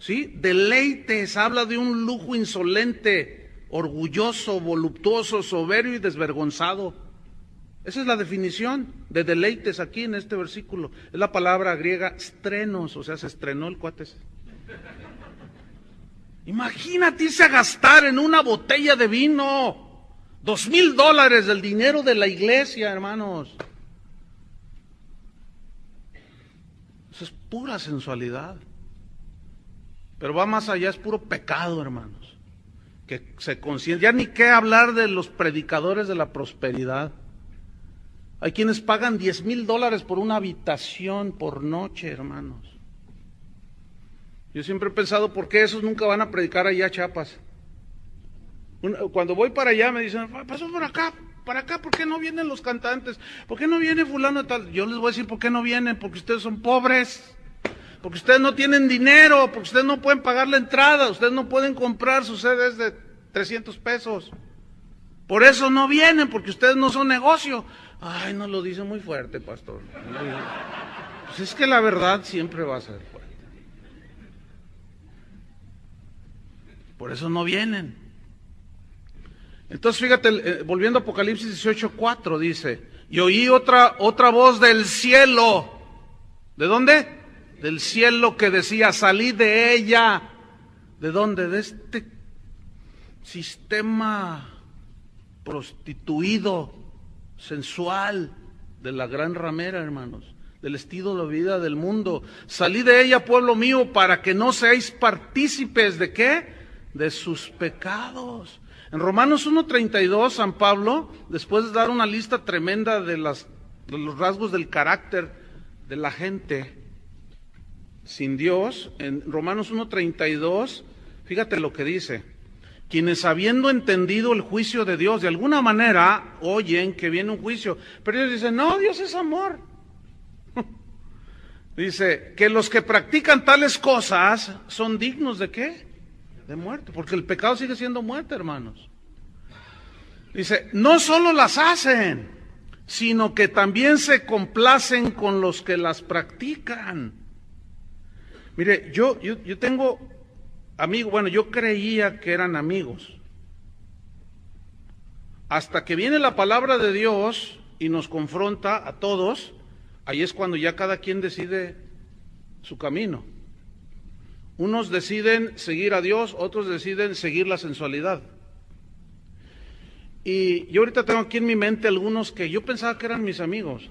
¿sí? Deleites, habla de un lujo insolente, orgulloso, voluptuoso, soberbio y desvergonzado. Esa es la definición de deleites aquí en este versículo. Es la palabra griega strenos, o sea, se estrenó el cuate ese. Imagínate irse a gastar en una botella de vino $2,000 del dinero de la iglesia, hermanos. Eso es pura sensualidad. Pero va más allá, es puro pecado, hermanos. Que se consiente. Ya ni qué hablar de los predicadores de la prosperidad. Hay quienes pagan $10,000 por una habitación por noche, hermanos. Yo siempre he pensado, ¿por qué esos nunca van a predicar allá a Chiapas? Cuando voy para allá me dicen, pasó por acá, ¿por qué no vienen los cantantes? ¿Por qué no viene fulano tal? Yo les voy a decir, ¿por qué no vienen? Porque ustedes son pobres, porque ustedes no tienen dinero, porque ustedes no pueden pagar la entrada, ustedes no pueden comprar sus CDs de 300 pesos. Por eso no vienen, porque ustedes no son negocio. Ay, no lo dice muy fuerte, pastor. Pues es que la verdad siempre va a ser fuerte. Por eso no vienen. Entonces fíjate, volviendo a Apocalipsis 18:4 dice, y oí otra voz del cielo. ¿De dónde? Del cielo, que decía, salid de ella. ¿De dónde? De este sistema prostituido, sensual, de la gran ramera, hermanos, del estilo de vida del mundo. Salid de ella, pueblo mío, para que no seáis partícipes ¿de qué? De sus pecados. En Romanos 1:32, San Pablo, después de dar una lista tremenda de los rasgos del carácter de la gente sin Dios, en Romanos 1:32, fíjate lo que dice: quienes habiendo entendido el juicio de Dios, de alguna manera oyen que viene un juicio, pero ellos dicen, no, Dios es amor. Dice, que los que practican tales cosas son dignos ¿de qué? De muerte, porque el pecado sigue siendo muerte, hermanos. Dice, no solo las hacen, sino que también se complacen con los que las practican. Mire, yo tengo amigos, bueno, yo creía que eran amigos, hasta que viene la palabra de Dios y nos confronta a todos. Ahí es cuando ya cada quien decide su camino. Unos deciden seguir a Dios, otros deciden seguir la sensualidad. Y yo ahorita tengo aquí en mi mente algunos que yo pensaba que eran mis amigos.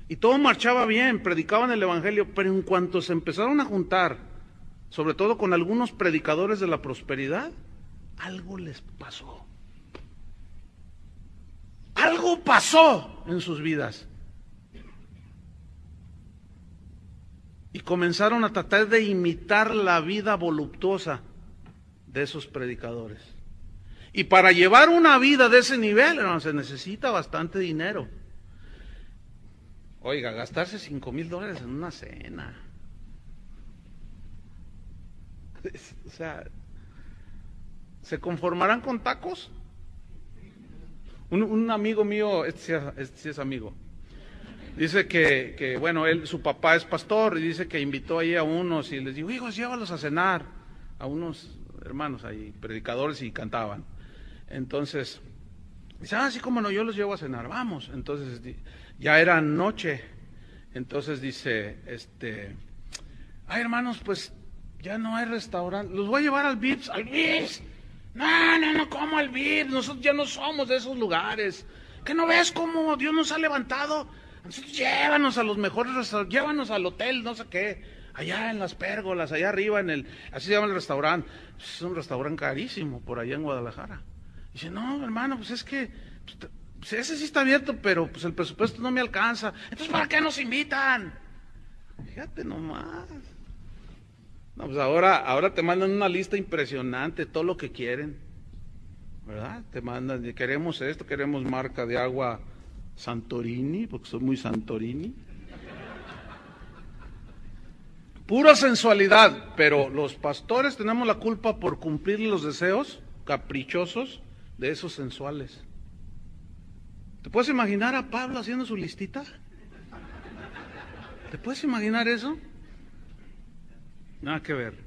Y todo marchaba bien, predicaban el evangelio, pero en cuanto se empezaron a juntar, sobre todo con algunos predicadores de la prosperidad, algo les pasó. Algo pasó en sus vidas. Y comenzaron a tratar de imitar la vida voluptuosa de esos predicadores. Y para llevar una vida de ese nivel, hermano, se necesita bastante dinero. Oiga, gastarse $5,000 en una cena. O sea, ¿se conformarán con tacos? Un amigo mío, este sí es amigo, dice que bueno, su papá es pastor y dice que invitó ahí a unos y les dijo, hijos, llévalos a cenar, a unos hermanos ahí, predicadores, y cantaban. Entonces, dice, sí, cómo no, yo los llevo a cenar, vamos. Entonces, ya era noche, entonces dice, ay, hermanos, pues ya no hay restaurante, los voy a llevar al Vips. ¿Al Vips? No, ¿cómo al Vips? Nosotros ya no somos de esos lugares. ¿Qué no ves cómo Dios nos ha levantado? Entonces, llévanos a los mejores restaurantes, llévanos al hotel, no sé qué, allá en las pérgolas, allá arriba así se llama el restaurante. Es un restaurante carísimo por allá en Guadalajara. Dice, no, hermano, pues es que pues ese sí está abierto, pero pues el presupuesto no me alcanza. Entonces, ¿para qué nos invitan? Fíjate nomás. No, pues ahora te mandan una lista impresionante, todo lo que quieren, ¿verdad? Te mandan, queremos esto, queremos marca de agua Santorini, porque soy muy Santorini. Pura sensualidad, pero los pastores tenemos la culpa por cumplir los deseos caprichosos de esos sensuales. ¿Te puedes imaginar a Pablo haciendo su listita? ¿Te puedes imaginar eso? Nada que ver.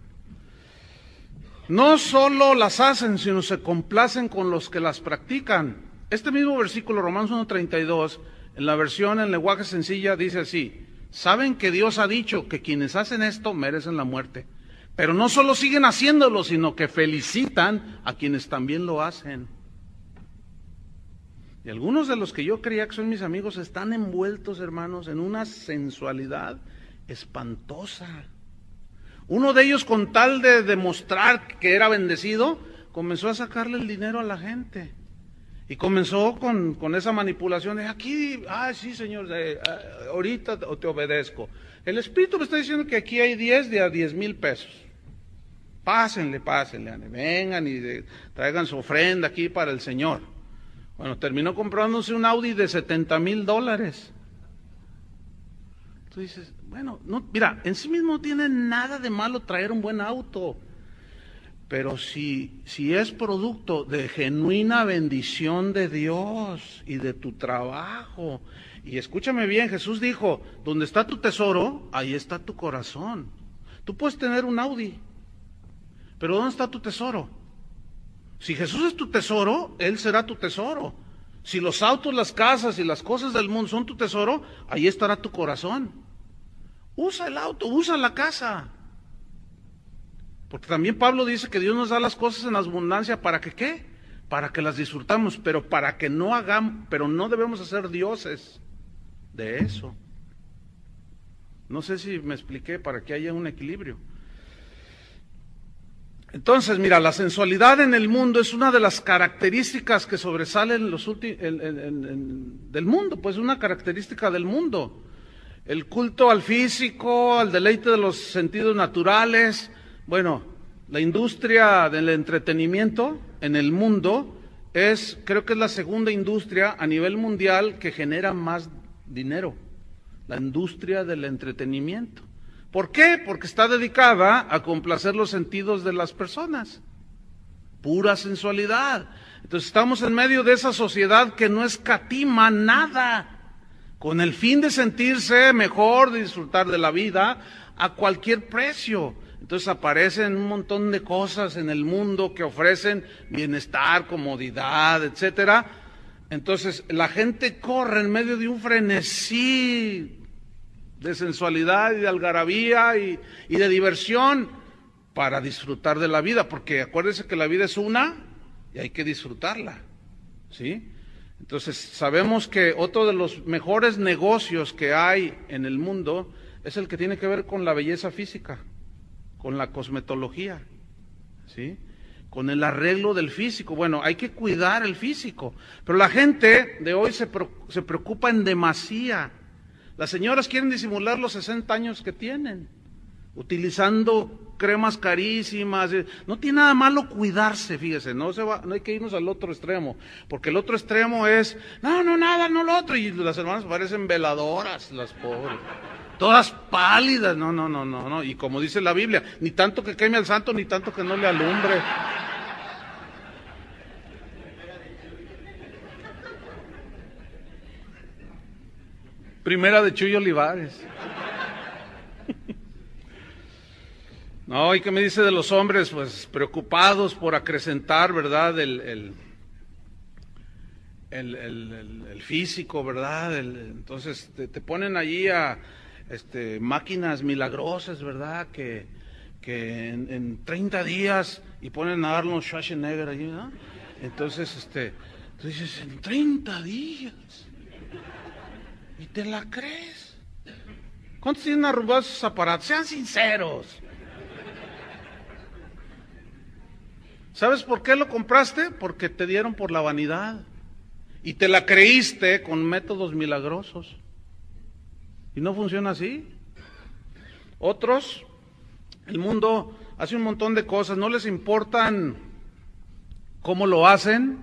No solo las hacen, sino se complacen con los que las practican. Este mismo versículo, Romanos 1:32, en la versión en lenguaje sencilla, dice así: saben que Dios ha dicho que quienes hacen esto merecen la muerte, pero no solo siguen haciéndolo, sino que felicitan a quienes también lo hacen. Y algunos de los que yo creía que son mis amigos están envueltos, hermanos, en una sensualidad espantosa. Uno de ellos, con tal de demostrar que era bendecido, comenzó a sacarle el dinero a la gente. Y comenzó con esa manipulación de aquí, sí señor, ahorita te obedezco. El Espíritu me está diciendo que aquí hay 10 de a 10,000 pesos. Pásenle, vengan y traigan su ofrenda aquí para el Señor. Bueno, terminó comprándose un Audi de $70,000. Tú dices, bueno, no, mira, en sí mismo no tiene nada de malo traer un buen auto. Pero si es producto de genuina bendición de Dios y de tu trabajo, y escúchame bien, Jesús dijo, donde está tu tesoro, ahí está tu corazón. Tú puedes tener un Audi, pero ¿dónde está tu tesoro? Si Jesús es tu tesoro, Él será tu tesoro. Si los autos, las casas y las cosas del mundo son tu tesoro, ahí estará tu corazón. Usa el auto, usa la casa. Porque también Pablo dice que Dios nos da las cosas en abundancia, ¿para que qué? Para que las disfrutamos, pero para que no hagamos, pero no debemos hacer dioses de eso. No sé si me expliqué, para que haya un equilibrio. Entonces, mira, la sensualidad en el mundo es una de las características que sobresalen del mundo, pues una característica del mundo. El culto al físico, al deleite de los sentidos naturales. Bueno, la industria del entretenimiento en el mundo creo que es la segunda industria a nivel mundial que genera más dinero, la industria del entretenimiento. ¿Por qué? Porque está dedicada a complacer los sentidos de las personas, pura sensualidad. Entonces estamos en medio de esa sociedad que no escatima nada, con el fin de sentirse mejor, de disfrutar de la vida a cualquier precio. Entonces aparecen un montón de cosas en el mundo que ofrecen bienestar, comodidad, etcétera. Entonces la gente corre en medio de un frenesí de sensualidad y de algarabía y de diversión para disfrutar de la vida, porque acuérdense que la vida es una y hay que disfrutarla, ¿sí? Entonces sabemos que otro de los mejores negocios que hay en el mundo es el que tiene que ver con la belleza física, con la cosmetología, ¿sí? Con el arreglo del físico. Bueno, hay que cuidar el físico, pero la gente de hoy se preocupa en demasía. Las señoras quieren disimular los 60 años que tienen, utilizando cremas carísimas. No tiene nada malo cuidarse, fíjese, no hay que irnos al otro extremo, porque el otro extremo es, no, lo otro, y las hermanas parecen veladoras, las pobres. Todas pálidas, no, y como dice la Biblia, ni tanto que queme al santo, ni tanto que no le alumbre. Primera de Chuy Olivares. No, ¿y qué me dice de los hombres? Pues preocupados por acrecentar, ¿verdad? El físico, ¿verdad? Entonces te ponen allí a máquinas milagrosas, ¿verdad? Que en 30 días y ponen a Arnold Schwarzenegger allí, ¿no? Entonces, tú dices, en 30 días. ¿Y te la crees? ¿Cuántos tienen arrugados esos aparatos? Sean sinceros. ¿Sabes por qué lo compraste? Porque te dieron por la vanidad. Y te la creíste con métodos milagrosos. Y no funciona así. Otros, el mundo hace un montón de cosas, no les importan cómo lo hacen,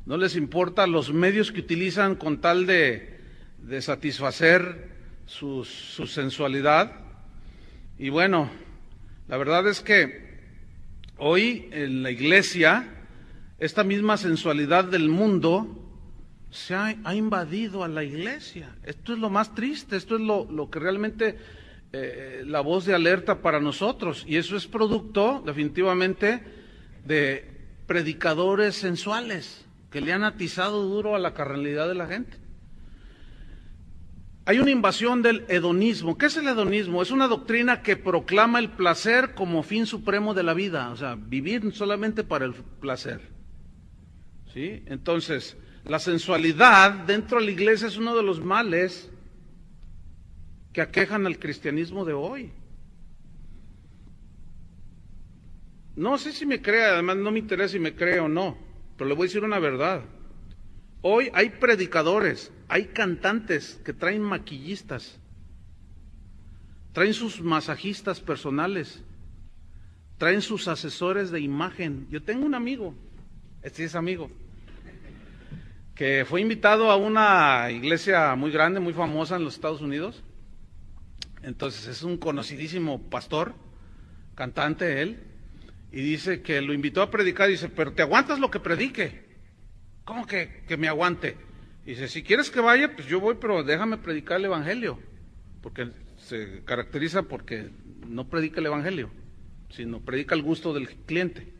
no les importa los medios que utilizan con tal de satisfacer su sensualidad. Y bueno, la verdad es que hoy en la iglesia, esta misma sensualidad del mundo ha invadido a la iglesia. Esto es lo más triste, esto es lo que realmente la voz de alerta para nosotros, y eso es producto definitivamente de predicadores sensuales que le han atizado duro a la carnalidad de la gente. Hay una invasión del hedonismo. ¿Qué es el hedonismo? Es una doctrina que proclama el placer como fin supremo de la vida, o sea, vivir solamente para el placer, ¿sí? Entonces, la sensualidad dentro de la iglesia es uno de los males que aquejan al cristianismo de hoy. No sé si me cree, además no me interesa si me cree o no, pero le voy a decir una verdad. Hoy hay predicadores, hay cantantes que traen maquillistas, traen sus masajistas personales, traen sus asesores de imagen. Yo tengo un amigo, este es amigo, que fue invitado a una iglesia muy grande, muy famosa en los Estados Unidos. Entonces es un conocidísimo pastor, cantante él, y dice que lo invitó a predicar, y dice, pero ¿te aguantas lo que predique? ¿Cómo que me aguante? Y dice, si quieres que vaya, pues yo voy, pero déjame predicar el evangelio, porque se caracteriza porque no predica el evangelio, sino predica el gusto del cliente.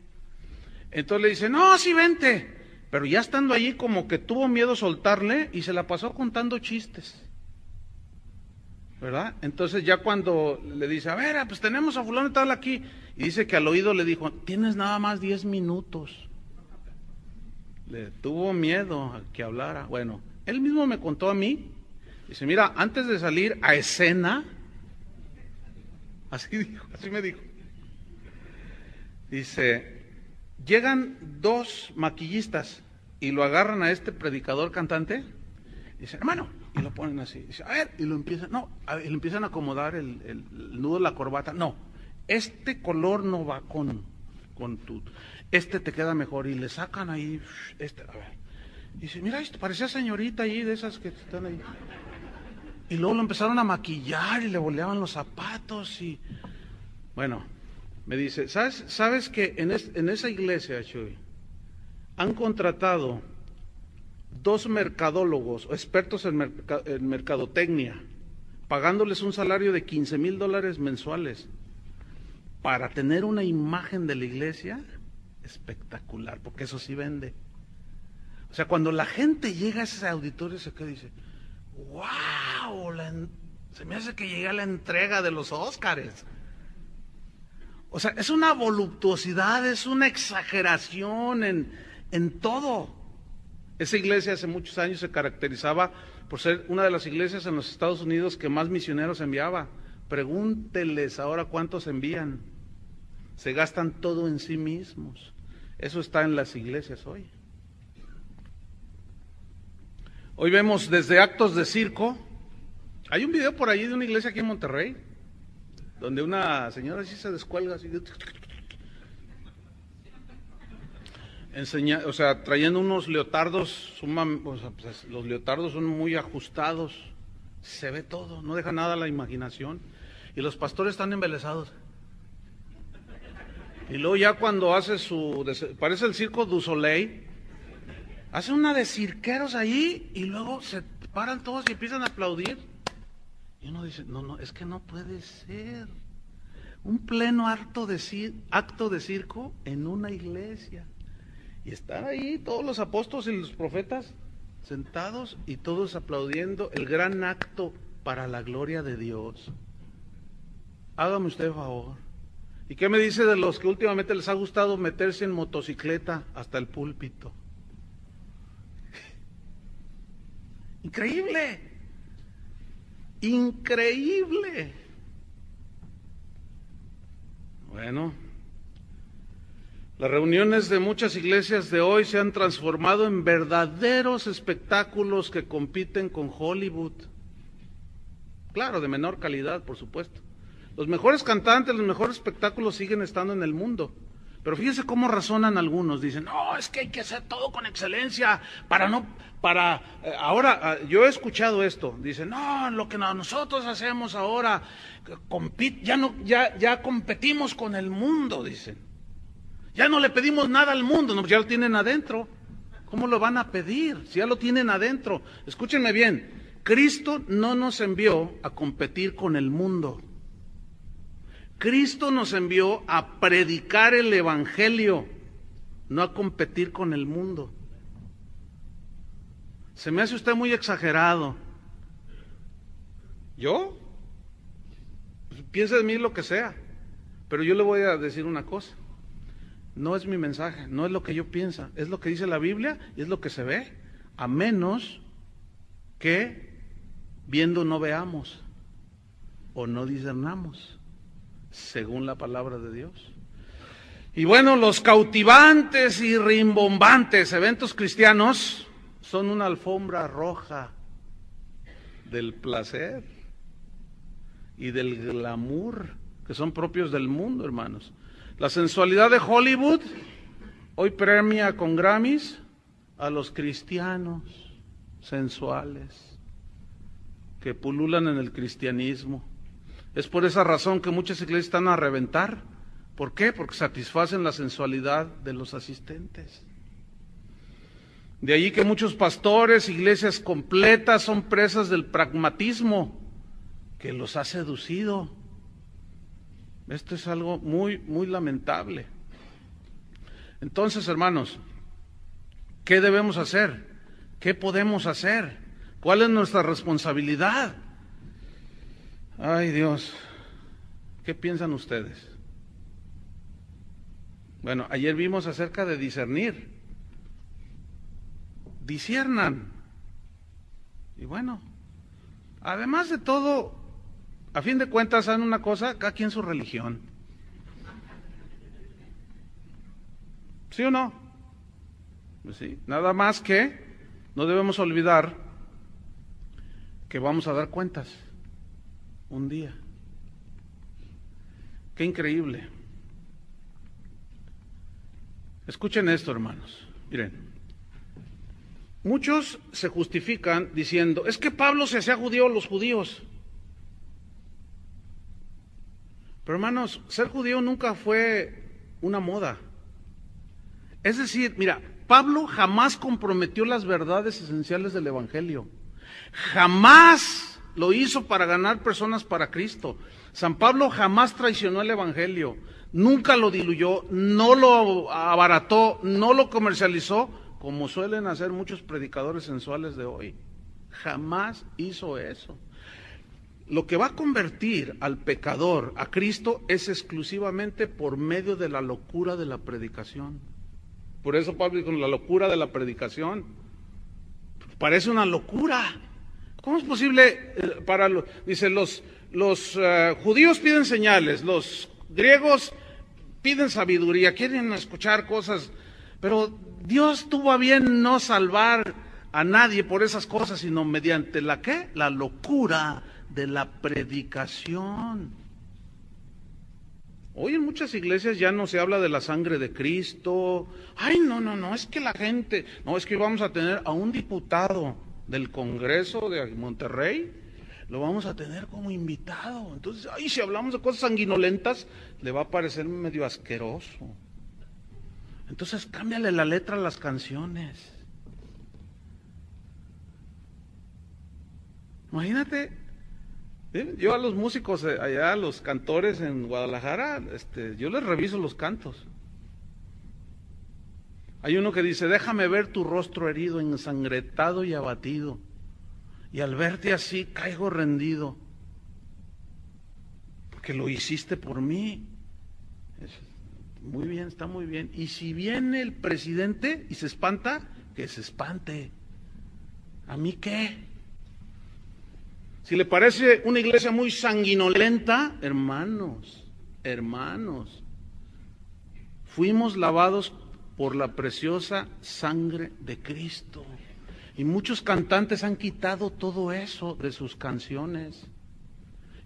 Entonces le dice, no, sí vente, pero ya estando allí como que tuvo miedo soltarle y se la pasó contando chistes, ¿verdad? Entonces ya cuando le dice, a ver, pues tenemos a fulano y tal aquí, y dice que al oído le dijo, tienes nada más 10 minutos. Le tuvo miedo a que hablara. Bueno, él mismo me contó a mí, dice, mira, antes de salir a escena, así dijo, así me dijo, dice, llegan 2 maquillistas y lo agarran a este predicador cantante, dice, hermano, y lo ponen así, dice, a ver, y lo empiezan, no, y le empiezan a acomodar el nudo de la corbata, no, este color no va con tu, este te queda mejor, y le sacan ahí, a ver, y dice, mira, esto parecía señorita ahí, de esas que están ahí, y luego lo empezaron a maquillar y le boleaban los zapatos, y bueno, me dice, ¿sabes que en esa iglesia, Chuy, han contratado 2 mercadólogos o expertos en mercadotecnia, pagándoles un salario de $15,000 mensuales para tener una imagen de la iglesia espectacular, porque eso sí vende? O sea, cuando la gente llega a ese auditorio se queda y dice, wow, se me hace que llegue a la entrega de los Óscares. O sea, es una voluptuosidad, es una exageración en todo. Esa iglesia hace muchos años se caracterizaba por ser una de las iglesias en los Estados Unidos que más misioneros enviaba. Pregúnteles ahora cuántos envían. Se gastan todo en sí mismos. Eso está en las iglesias hoy. Hoy vemos desde actos de circo. Hay un video por ahí de una iglesia aquí en Monterrey, donde una señora así se descuelga, así, o sea, trayendo unos leotardos, pues, los leotardos son muy ajustados, se ve todo, no deja nada a la imaginación, y los pastores están embelesados. Y luego ya cuando hace parece el circo du Soleil, hace una de cirqueros ahí, y luego se paran todos y empiezan a aplaudir. Y uno dice, no, es que no puede ser. Un pleno acto de circo en una iglesia. Y están ahí todos los apóstoles y los profetas sentados y todos aplaudiendo el gran acto para la gloria de Dios. Hágame usted el favor. ¿Y qué me dice de los que últimamente les ha gustado meterse en motocicleta hasta el púlpito? Increíble. Increíble. Bueno, las reuniones de muchas iglesias de hoy se han transformado en verdaderos espectáculos que compiten con Hollywood. Claro, de menor calidad, por supuesto. Los mejores cantantes, los mejores espectáculos siguen estando en el mundo. Pero fíjense cómo razonan algunos. Dicen, no, es que hay que hacer todo con excelencia ahora, yo he escuchado esto. Dicen, no, lo que nosotros hacemos ahora, ya competimos con el mundo, dicen. Ya no le pedimos nada al mundo, no, ya lo tienen adentro. ¿Cómo lo van a pedir si ya lo tienen adentro? Escúchenme bien, Cristo no nos envió a competir con el mundo. Cristo nos envió a predicar el evangelio, no a competir con el mundo. Se me hace usted muy exagerado. ¿Yo? Pues piense de mí lo que sea, pero yo le voy a decir una cosa. No es mi mensaje, no es lo que yo pienso, es lo que dice la Biblia y es lo que se ve, a menos que viendo no veamos o no discernamos, según la palabra de Dios. Y bueno, los cautivantes y rimbombantes eventos cristianos son una alfombra roja del placer y del glamour que son propios del mundo, hermanos. La sensualidad de Hollywood hoy premia con Grammys a los cristianos sensuales que pululan en el cristianismo. Es por esa razón que muchas iglesias están a reventar. ¿Por qué? Porque satisfacen la sensualidad de los asistentes. De allí que muchos pastores, iglesias completas son presas del pragmatismo que los ha seducido. Esto es algo muy, muy lamentable. Entonces, hermanos, ¿qué debemos hacer? ¿Qué podemos hacer? ¿Cuál es nuestra responsabilidad? Ay, Dios, ¿qué piensan ustedes? Bueno, ayer vimos acerca de discernir. Disciernan. Y bueno, además de todo, a fin de cuentas, ¿saben una cosa? Cada quien su religión. ¿Sí o no? Pues sí, nada más que no debemos olvidar que vamos a dar cuentas un día. Qué increíble. Escuchen esto, hermanos. Miren. Muchos se justifican diciendo, es que Pablo se hacía judío a los judíos. Pero hermanos, ser judío nunca fue una moda. Es decir, mira, Pablo jamás comprometió las verdades esenciales del Evangelio. Jamás lo hizo para ganar personas para Cristo. San Pablo jamás traicionó el Evangelio. Nunca lo diluyó, no lo abarató, no lo comercializó, como suelen hacer muchos predicadores sensuales de hoy. Jamás hizo eso. Lo que va a convertir al pecador a Cristo es exclusivamente por medio de la locura de la predicación. Por eso Pablo dijo, la locura de la predicación. Parece una locura. ¿Cómo es posible? Dice, los judíos piden señales, los griegos piden sabiduría, quieren escuchar cosas, pero Dios tuvo a bien no salvar a nadie por esas cosas, sino mediante la ¿qué? La locura de la predicación. Hoy en muchas iglesias ya no se habla de la sangre de Cristo. Ay, no, es que la gente, no, es que vamos a tener a un diputado del Congreso de Monterrey, lo vamos a tener como invitado. Entonces, ay, si hablamos de cosas sanguinolentas, le va a parecer medio asqueroso. Entonces, cámbiale la letra a las canciones. Imagínate, yo a los músicos allá, a los cantores en Guadalajara, yo les reviso los cantos. Hay uno que dice, déjame ver tu rostro herido, ensangrentado y abatido, y al verte así caigo rendido, porque lo hiciste por mí. Muy bien, está muy bien. Y si viene el presidente y se espanta, que se espante. ¿A mí qué? Si le parece una iglesia muy sanguinolenta, hermanos, fuimos lavados por la preciosa sangre de Cristo. Y muchos cantantes han quitado todo eso de sus canciones.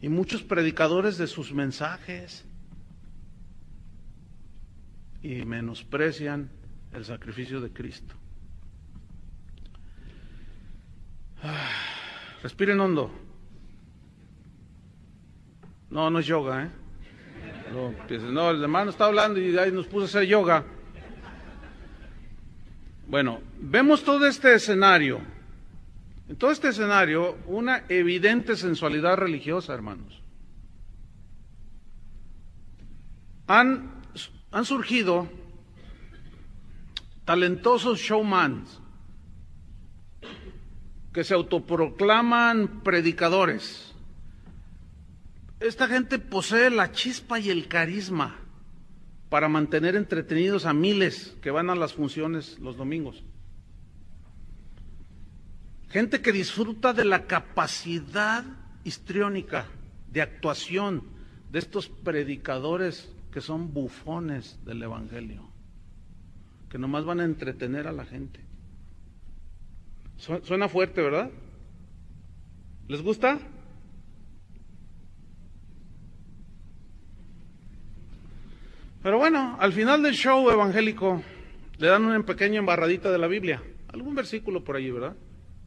Y muchos predicadores de sus mensajes. Y menosprecian el sacrificio de Cristo. Respiren hondo. No es yoga, No, el hermano está hablando y ahí nos puso a hacer yoga. Bueno, vemos todo este escenario. En todo este escenario, una evidente sensualidad religiosa, hermanos. Han surgido talentosos showmans que se autoproclaman predicadores. Esta gente posee la chispa y el carisma para mantener entretenidos a miles que van a las funciones los domingos. Gente que disfruta de la capacidad histriónica de actuación de estos predicadores que son bufones del Evangelio, que nomás van a entretener a la gente. Suena fuerte, ¿verdad? ¿Les gusta? Pero bueno, al final del show evangélico le dan una pequeña embarradita de la Biblia, algún versículo por allí, ¿verdad?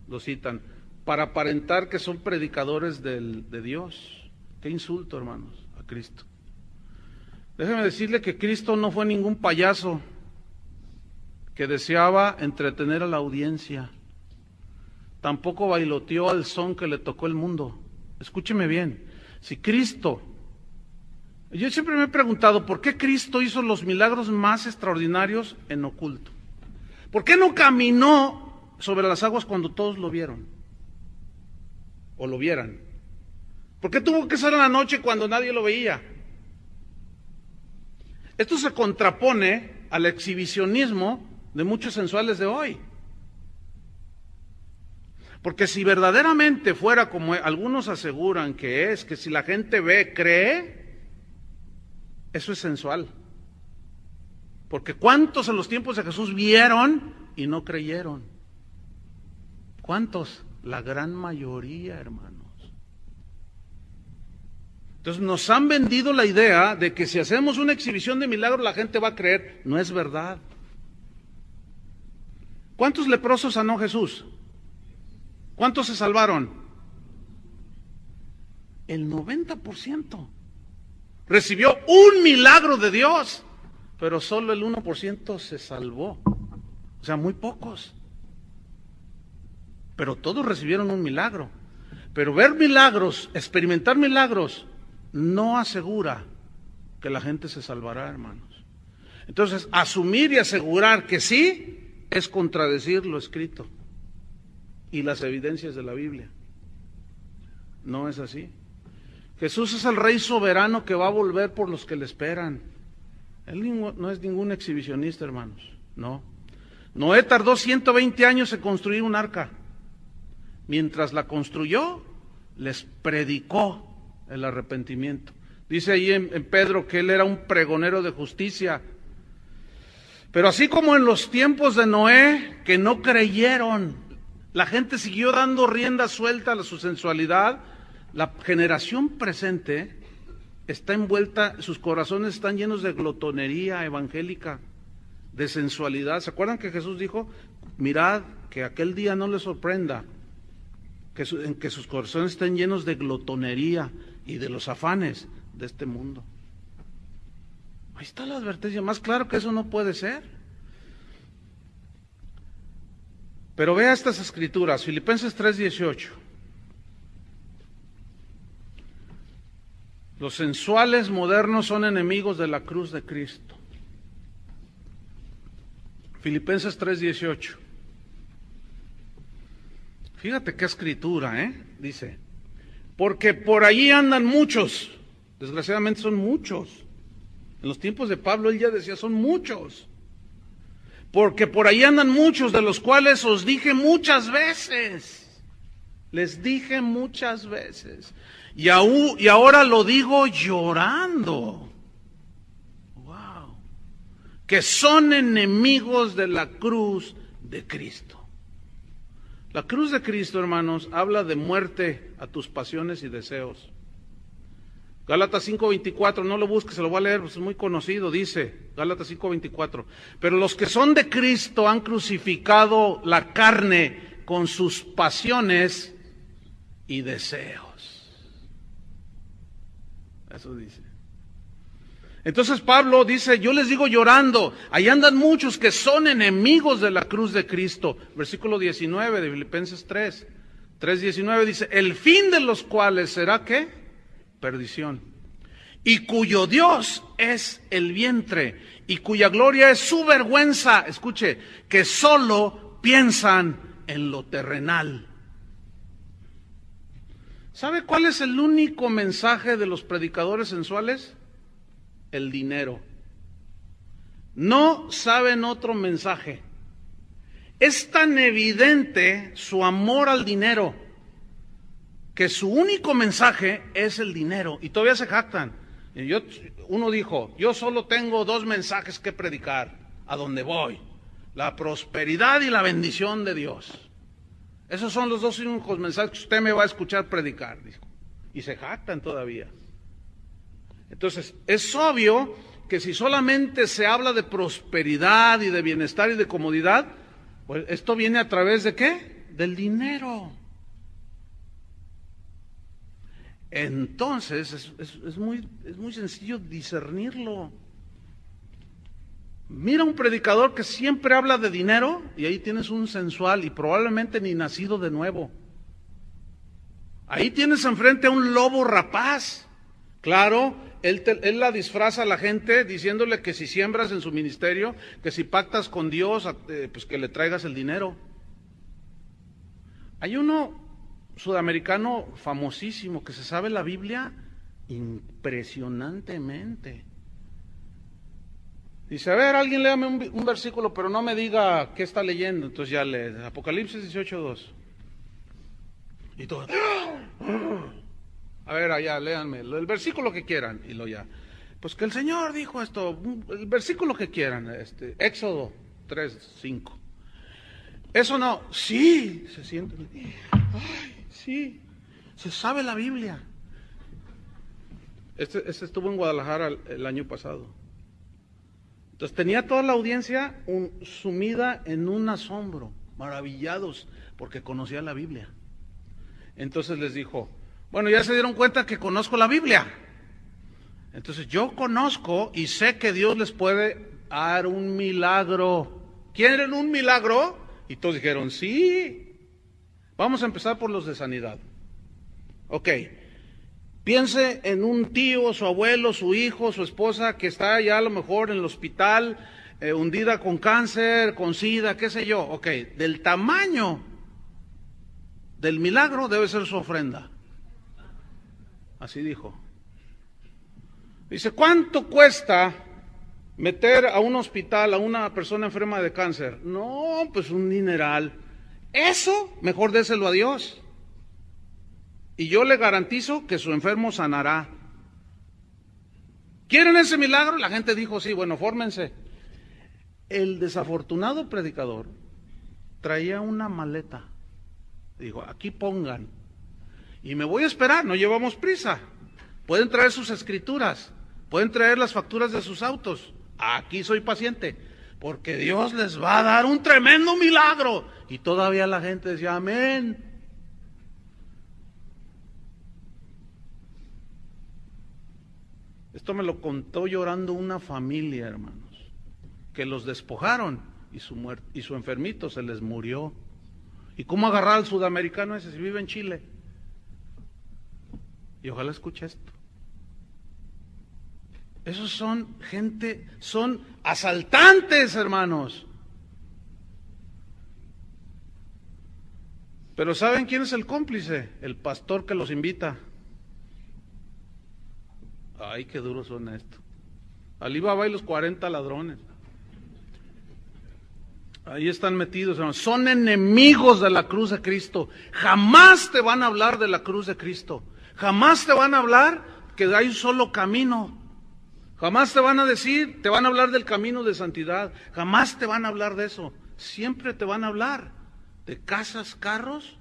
Lo citan, para aparentar que son predicadores de Dios. Qué insulto, hermanos, a Cristo. Déjeme decirle que Cristo no fue ningún payaso que deseaba entretener a la audiencia. Tampoco bailoteó al son que le tocó el mundo. Escúcheme bien, si Cristo... Yo siempre me he preguntado, ¿por qué Cristo hizo los milagros más extraordinarios en oculto? ¿Por qué no caminó sobre las aguas cuando todos lo vieron? O lo vieran. ¿Por qué tuvo que ser en la noche cuando nadie lo veía? Esto se contrapone al exhibicionismo de muchos sensuales de hoy. Porque si verdaderamente fuera como algunos aseguran que es, que si la gente ve, cree, eso es sensual. Porque ¿cuántos en los tiempos de Jesús vieron y no creyeron? ¿Cuántos? La gran mayoría, hermanos. Entonces nos han vendido la idea de que si hacemos una exhibición de milagros la gente va a creer. No es verdad. ¿Cuántos leprosos sanó Jesús? ¿Cuántos se salvaron? El 90%. Recibió un milagro de Dios, pero solo el 1% se salvó. O sea, muy pocos. Pero todos recibieron un milagro. Pero ver milagros, experimentar milagros, no asegura que la gente se salvará, hermanos. Entonces, asumir y asegurar que sí, es contradecir lo escrito y las evidencias de la Biblia. No es así. Jesús es el Rey soberano que va a volver por los que le esperan. Él no es ningún exhibicionista, hermanos. No. Noé tardó 120 años en construir un arca. Mientras la construyó, les predicó el arrepentimiento. Dice ahí en Pedro que él era un pregonero de justicia. Pero así como en los tiempos de Noé, que no creyeron, la gente siguió dando rienda suelta a su sensualidad. La generación presente está envuelta, sus corazones están llenos de glotonería evangélica, de sensualidad. ¿Se acuerdan que Jesús dijo, mirad, que aquel día no les sorprenda, en que sus corazones estén llenos de glotonería y de los afanes de este mundo? Ahí está la advertencia, más claro que eso no puede ser. Pero vea estas escrituras, Filipenses 3:18. Los sensuales modernos son enemigos de la cruz de Cristo. Filipenses 3:18. Fíjate qué escritura, dice, porque por allí andan muchos, desgraciadamente son muchos. En los tiempos de Pablo él ya decía, son muchos. Porque por ahí andan muchos, de los cuales os dije muchas veces. Les dije muchas veces. Y ahora lo digo llorando. Wow. Que son enemigos de la cruz de Cristo. La cruz de Cristo, hermanos, habla de muerte a tus pasiones y deseos. Gálatas 5:24, no lo busques, se lo voy a leer, pues es muy conocido, dice, Gálatas 5:24. Pero los que son de Cristo han crucificado la carne con sus pasiones y deseos. Eso dice. Entonces Pablo dice, yo les digo llorando, ahí andan muchos que son enemigos de la cruz de Cristo. Versículo 19 de Filipenses 3:19 dice, el fin de los cuales será ¿qué? Perdición. Y cuyo Dios es el vientre, y cuya gloria es su vergüenza, escuche, que solo piensan en lo terrenal. ¿Sabe cuál es el único mensaje de los predicadores sensuales? El dinero. No saben otro mensaje. Es tan evidente su amor al dinero que su único mensaje es el dinero. Y todavía se jactan. Uno dijo, yo solo tengo 2 mensajes que predicar a donde voy: la prosperidad y la bendición de Dios. Esos son los 2 únicos mensajes que usted me va a escuchar predicar, dijo. Y se jactan todavía. Entonces, es obvio que si solamente se habla de prosperidad y de bienestar y de comodidad, pues esto viene a través de ¿qué? Del dinero. Entonces, es muy sencillo discernirlo. Mira un predicador que siempre habla de dinero y ahí tienes un sensual y probablemente ni nacido de nuevo. Ahí tienes enfrente a un lobo rapaz. Claro, él la disfraza a la gente diciéndole que si siembras en su ministerio, que si pactas con Dios, pues que le traigas el dinero. Hay uno sudamericano famosísimo que se sabe la Biblia impresionantemente. Dice, a ver, alguien léame un versículo, pero no me diga qué está leyendo. Entonces ya lee, Apocalipsis 18:2. Y todo. A ver, allá, léanme, el versículo que quieran. Y lo ya. Pues que el Señor dijo esto, el versículo que quieran, Éxodo 3:5. Eso no, sí, se siente. Ay, sí, se sabe la Biblia. Este estuvo en Guadalajara el año pasado. Entonces tenía toda la audiencia sumida en un asombro, maravillados, porque conocía la Biblia. Entonces les dijo, bueno, ya se dieron cuenta que conozco la Biblia. Entonces yo conozco y sé que Dios les puede dar un milagro. ¿Quieren un milagro? Y todos dijeron, sí. Vamos a empezar por los de sanidad. Ok. Piense en un tío, su abuelo, su hijo, su esposa que está ya a lo mejor en el hospital, hundida con cáncer, con SIDA, qué sé yo. Ok, del tamaño del milagro debe ser su ofrenda. Así dijo. Dice, ¿cuánto cuesta meter a un hospital a una persona enferma de cáncer? No, pues un dineral. Eso, mejor déselo a Dios. Y yo le garantizo que su enfermo sanará. ¿Quieren ese milagro? La gente dijo, sí, bueno, fórmense. El desafortunado predicador traía una maleta. Dijo, aquí pongan. Y me voy a esperar, no llevamos prisa. Pueden traer sus escrituras, pueden traer las facturas de sus autos. Aquí soy paciente, porque Dios les va a dar un tremendo milagro. Y todavía la gente decía, amén. Esto me lo contó llorando una familia, hermanos, que los despojaron y su enfermito se les murió. ¿Y cómo agarrar al sudamericano ese si vive en Chile? Y ojalá escuche esto. Esos son gente, son asaltantes, hermanos. Pero ¿saben quién es el cómplice? El pastor que los invita. Ay, qué duros son estos. Alibaba y los 40 ladrones. Ahí están metidos, hermanos. Son enemigos de la cruz de Cristo. Jamás te van a hablar de la cruz de Cristo. Jamás te van a hablar que hay un solo camino. Jamás te van a decir, te van a hablar del camino de santidad. Jamás te van a hablar de eso. Siempre te van a hablar de casas, carros,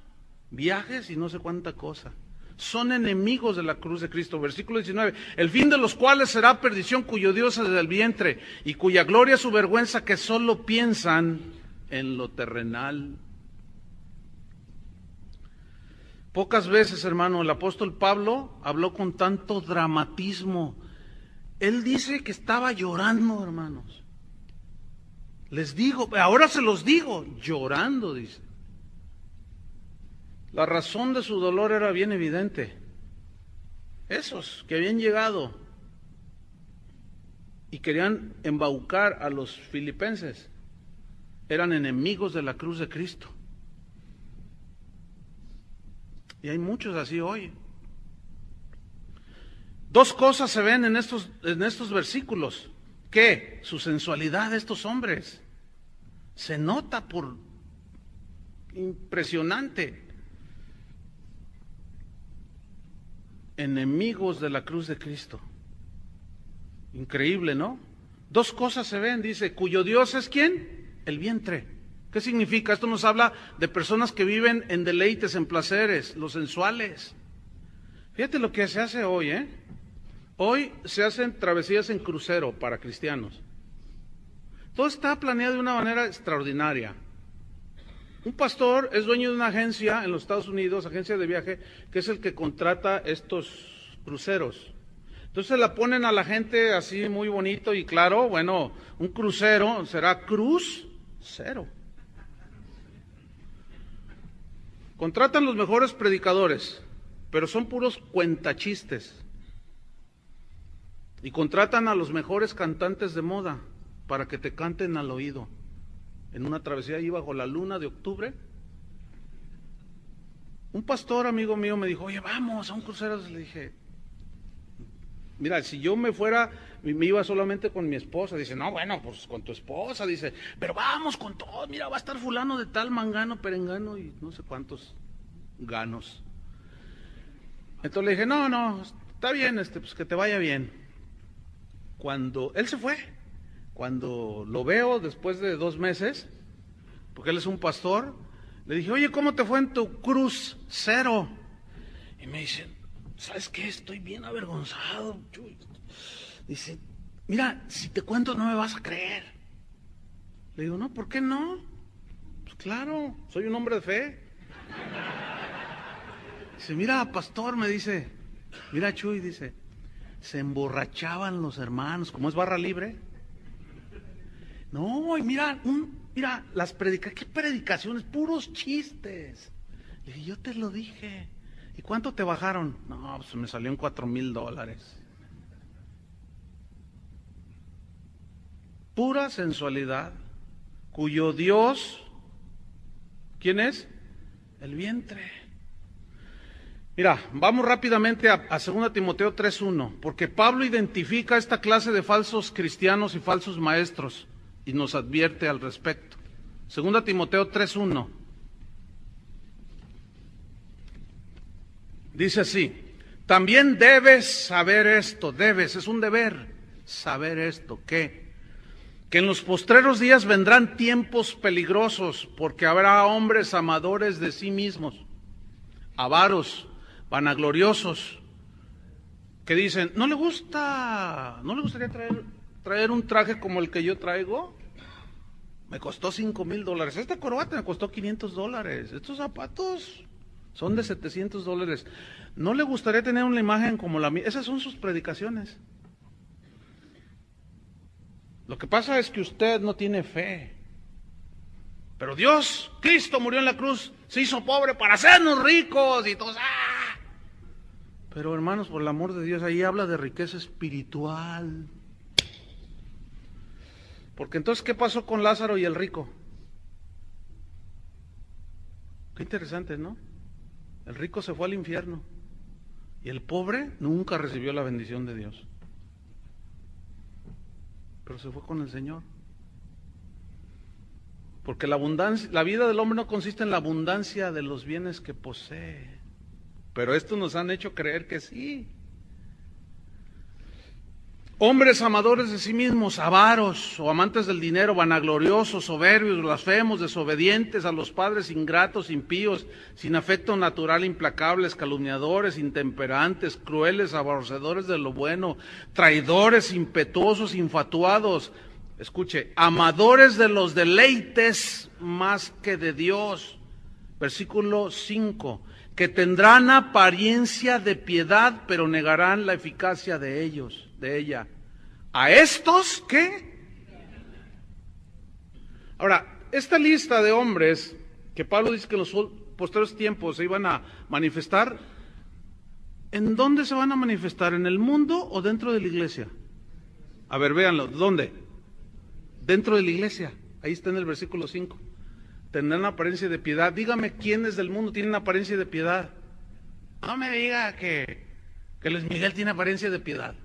viajes y no sé cuánta cosa. Son enemigos de la cruz de Cristo. Versículo 19. El fin de los cuales será perdición, cuyo Dios es del vientre, y cuya gloria es su vergüenza, que solo piensan en lo terrenal. Pocas veces, hermano, el apóstol Pablo habló con tanto dramatismo. Él dice que estaba llorando, hermanos. Les digo, ahora se los digo, llorando, dice. La razón de su dolor era bien evidente. Esos que habían llegado y querían embaucar a los filipenses eran enemigos de la cruz de Cristo. Y hay muchos así hoy. Dos cosas se ven en estos versículos. ¿Qué? Su sensualidad de estos hombres. Se nota por impresionante. Enemigos de la cruz de Cristo. Increíble, ¿no? Dos cosas se ven, dice, cuyo Dios es ¿quién? El vientre. ¿Qué significa? Esto nos habla de personas que viven en deleites, en placeres, los sensuales. Fíjate lo que se hace hoy, ¿eh? Hoy se hacen travesías en crucero para cristianos. Todo está planeado de una manera extraordinaria. Un pastor es dueño de una agencia en los Estados Unidos, agencia de viaje, que es el que contrata estos cruceros. Entonces la ponen a la gente así muy bonito y claro, bueno, un crucero será cruz cero. Contratan los mejores predicadores, pero son puros cuentachistes. Y contratan a los mejores cantantes de moda para que te canten al oído. En una travesía ahí bajo la luna de octubre, un pastor amigo mío me dijo, oye, vamos a un crucero. Le dije, mira, si yo me fuera, me iba solamente con mi esposa. Dice, no, bueno, pues con tu esposa. Dice, pero vamos con todo, mira, va a estar fulano de tal, mangano, perengano y no sé cuántos ganos. Entonces le dije, no, está bien, pues que te vaya bien. Cuando él se fue, cuando lo veo después de 2 meses, porque él es un pastor, le dije, oye, ¿cómo te fue en tu crucero? Y me dice, ¿sabes qué? Estoy bien avergonzado. Dice, mira, si te cuento no me vas a creer. Le digo, no, ¿por qué no? Pues claro, soy un hombre de fe. Dice, mira, pastor, me dice, mira, Chuy, dice, se emborrachaban los hermanos, como es barra libre. No, y mira, las ¿qué predicaciones? Puros chistes. Le dije, yo te lo dije. ¿Y cuánto te bajaron? No, pues me salió en $4,000. Pura sensualidad, cuyo Dios, ¿quién es? El vientre. Mira, vamos rápidamente a 2 Timoteo 3:1, porque Pablo identifica esta clase de falsos cristianos y falsos maestros y nos advierte al respecto. 2 Timoteo 3:1. Dice así, también debes saber esto, es un deber saber esto, que en los postreros días vendrán tiempos peligrosos, porque habrá hombres amadores de sí mismos, avaros, vanagloriosos, que dicen, ¿no le gustaría traer un traje como el que yo traigo? Me costó $5,000. Esta corbata me costó $500. Estos zapatos son de $700. ¿No le gustaría tener una imagen como la mía? Esas son sus predicaciones. Lo que pasa es que usted no tiene fe. Pero Dios, Cristo murió en la cruz, se hizo pobre para hacernos ricos y todos. ¡Ah! Pero hermanos, por el amor de Dios, ahí habla de riqueza espiritual. Porque entonces, ¿qué pasó con Lázaro y el rico? Qué interesante, ¿no? El rico se fue al infierno y el pobre nunca recibió la bendición de Dios. Pero se fue con el Señor. Porque la vida del hombre no consiste en la abundancia de los bienes que posee. Pero estos nos han hecho creer que sí. Hombres amadores de sí mismos, avaros o amantes del dinero, vanagloriosos, soberbios, blasfemos, desobedientes a los padres, ingratos, impíos, sin afecto natural, implacables, calumniadores, intemperantes, crueles, aborrecedores de lo bueno, traidores, impetuosos, infatuados. Escuche, amadores de los deleites más que de Dios. Versículo 5, que tendrán apariencia de piedad, pero negarán la eficacia de ella. ¿A estos qué? Ahora, esta lista de hombres que Pablo dice que en los posteriores tiempos se iban a manifestar, ¿en dónde se van a manifestar? ¿En el mundo o dentro de la iglesia? A ver, véanlo, ¿dónde? Dentro de la iglesia, ahí está en el versículo 5. Tendrán apariencia de piedad. Dígame quiénes del mundo tienen apariencia de piedad. No me diga que Luis Miguel tiene apariencia de piedad.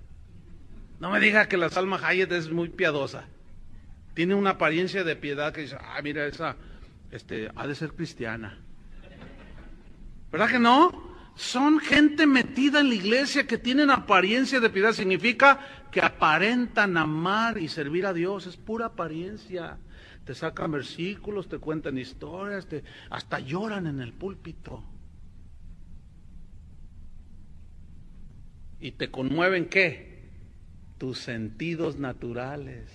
No me diga que la Salma Hayek es muy piadosa. Tiene una apariencia de piedad que dice, mira, esa ha de ser cristiana. ¿Verdad que no? Son gente metida en la iglesia que tienen apariencia de piedad. Significa que aparentan amar y servir a Dios. Es pura apariencia. te sacan versículos, te cuentan historias, hasta lloran en el púlpito. ¿Y te conmueven qué? Tus sentidos naturales.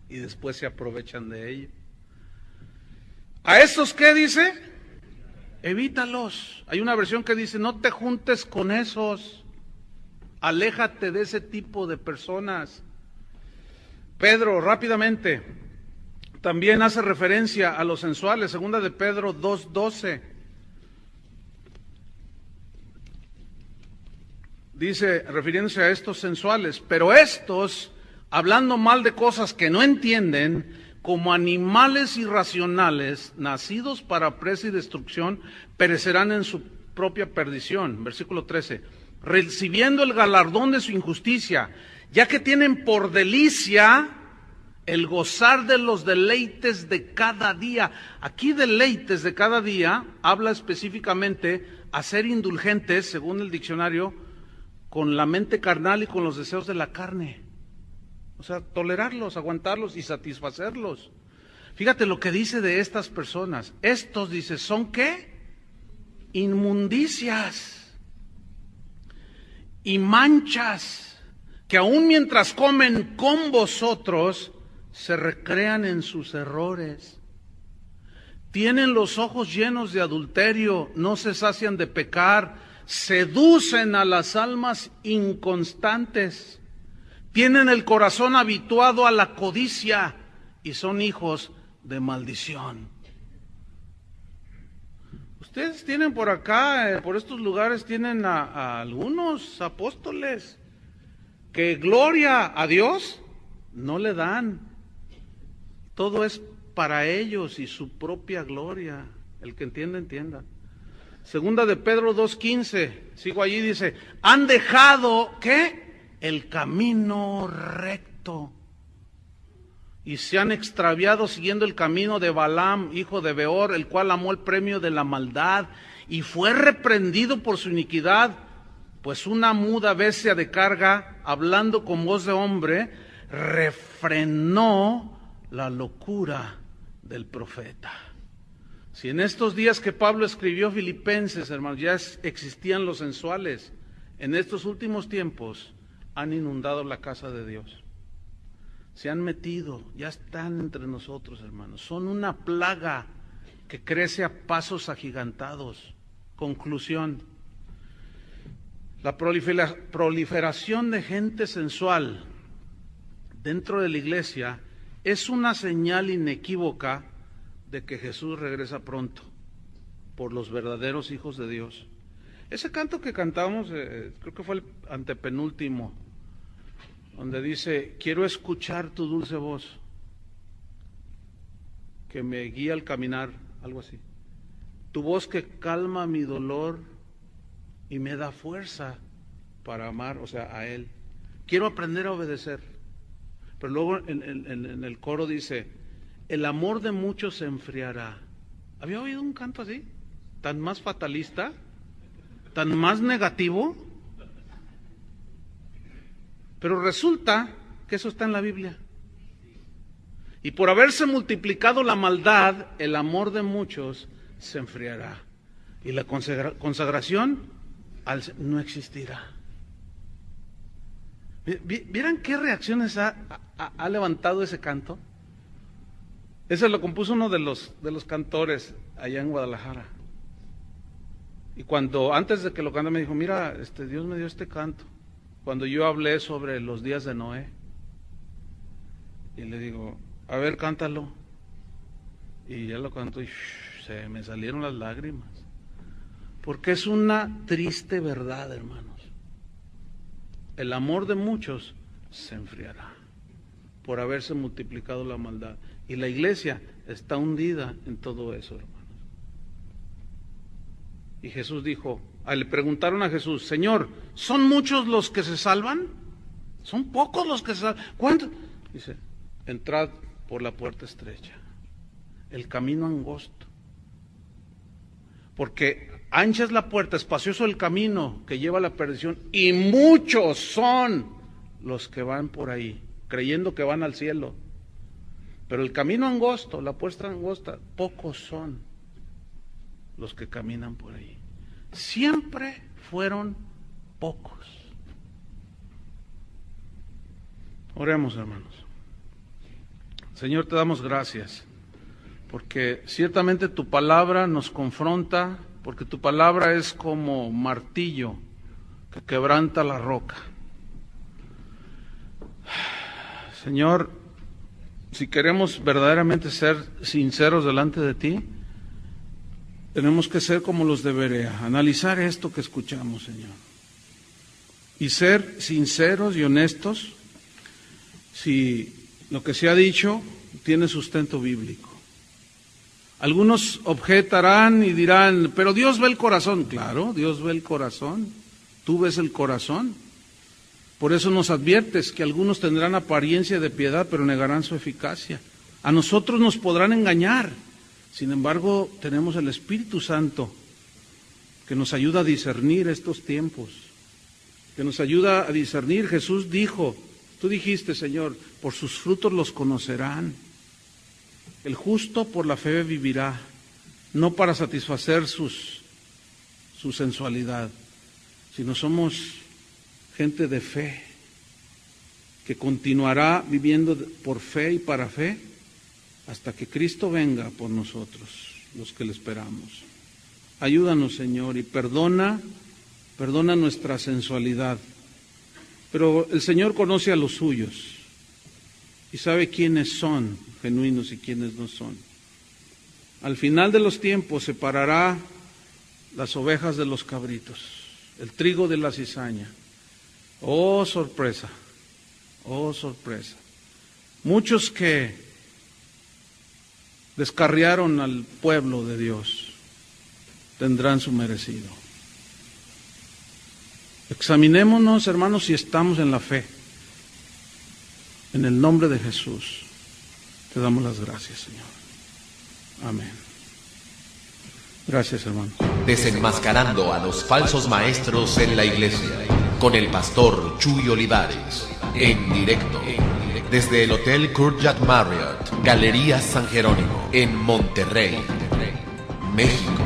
Y después se aprovechan de ello. ¿A esos qué dice? Evítalos. Hay una versión que dice, no te juntes con esos. Aléjate de ese tipo de personas. Pedro, rápidamente, también hace referencia a los sensuales. Segunda de Pedro 2:12. Dice, refiriéndose a estos sensuales, pero estos, hablando mal de cosas que no entienden, como animales irracionales, nacidos para presa y destrucción, perecerán en su propia perdición. Versículo 13. Recibiendo el galardón de su injusticia, ya que tienen por delicia el gozar de los deleites de cada día. Aquí deleites de cada día habla específicamente a ser indulgentes, según el diccionario, con la mente carnal y con los deseos de la carne. O sea, tolerarlos, aguantarlos y satisfacerlos. Fíjate lo que dice de estas personas. Estos, dice, ¿son qué? Inmundicias y manchas, que aun mientras comen con vosotros, se recrean en sus errores. Tienen los ojos llenos de adulterio, no se sacian de pecar, seducen a las almas inconstantes. Tienen el corazón habituado a la codicia y son hijos de maldición. Ustedes tienen por acá, por estos lugares, tienen a algunos apóstoles que gloria a Dios no le dan. Todo es para ellos y su propia gloria. El que entienda, entienda. Segunda de Pedro 2:15, sigo allí, dice, han dejado, ¿qué? El camino recto y se han extraviado siguiendo el camino de Balaam, hijo de Beor, el cual amó el premio de la maldad y fue reprendido por su iniquidad, pues una muda bestia de carga, hablando con voz de hombre, refrenó la locura del profeta. Si en estos días que Pablo escribió Filipenses, hermanos, ya existían los sensuales, en estos últimos tiempos han inundado la casa de Dios. Se han metido, ya están entre nosotros, hermanos. Son una plaga que crece a pasos agigantados. Conclusión. La proliferación de gente sensual dentro de la iglesia es una señal inequívoca de que Jesús regresa pronto por los verdaderos hijos de Dios. Ese canto que cantamos, creo que fue el antepenúltimo, donde dice, quiero escuchar tu dulce voz, que me guía al caminar, algo así. Tu voz que calma mi dolor y me da fuerza para amar, o sea, a Él. Quiero aprender a obedecer. Pero luego en el coro dice, el amor de muchos se enfriará. ¿Había oído un canto así? ¿Tan más fatalista? ¿Tan más negativo? Pero resulta que eso está en la Biblia. Y por haberse multiplicado la maldad, el amor de muchos se enfriará. Y la consagración no existirá. ¿Vieran qué reacciones ha levantado ese canto? Ese lo compuso uno de los cantores allá en Guadalajara. Y antes de que lo cante me dijo, mira, Dios me dio este canto. Cuando yo hablé sobre los días de Noé. Y le digo, a ver, cántalo. Y ya lo canto y se me salieron las lágrimas. Porque es una triste verdad, hermanos. El amor de muchos se enfriará por haberse multiplicado la maldad. Y la iglesia está hundida en todo eso, hermanos. Y Jesús dijo, le preguntaron a Jesús, Señor, ¿son muchos los que se salvan? ¿Son pocos los que se salvan? ¿Cuántos? Dice, entrad por la puerta estrecha, el camino angosto. Porque ancha es la puerta, espacioso el camino que lleva a la perdición, y muchos son los que van por ahí, creyendo que van al cielo. Pero el camino angosto, la puerta angosta, pocos son los que caminan por ahí. Siempre fueron pocos. Oremos, hermanos. Señor, te damos gracias, porque ciertamente tu palabra nos confronta, porque tu palabra es como martillo que quebranta la roca. Señor, si queremos verdaderamente ser sinceros delante de ti, tenemos que ser como los de Berea, analizar esto que escuchamos, Señor, y ser sinceros y honestos si lo que se ha dicho tiene sustento bíblico. Algunos objetarán y dirán, pero Dios ve el corazón. Claro, Dios ve el corazón, tú ves el corazón. Por eso nos adviertes que algunos tendrán apariencia de piedad, pero negarán su eficacia. A nosotros nos podrán engañar. Sin embargo, tenemos el Espíritu Santo que nos ayuda a discernir estos tiempos, que nos ayuda a discernir. Jesús dijo, tú dijiste, Señor, por sus frutos los conocerán. El justo por la fe vivirá, no para satisfacer su sensualidad, sino somos gente de fe, que continuará viviendo por fe y para fe, hasta que Cristo venga por nosotros, los que le esperamos. Ayúdanos, Señor, y perdona nuestra sensualidad. Pero el Señor conoce a los suyos y sabe quiénes son genuinos y quiénes no son. Al final de los tiempos separará las ovejas de los cabritos, el trigo de la cizaña. Oh, sorpresa, oh, sorpresa. Muchos que descarriaron al pueblo de Dios tendrán su merecido. Examinémonos, hermanos, si estamos en la fe. En el nombre de Jesús te damos las gracias, Señor. Amén. Gracias, hermanos. Desenmascarando a los falsos maestros en la iglesia, con el pastor Chuy Olivares, en directo, desde el Hotel Courtyard Marriott, Galerías San Jerónimo, en Monterrey, México.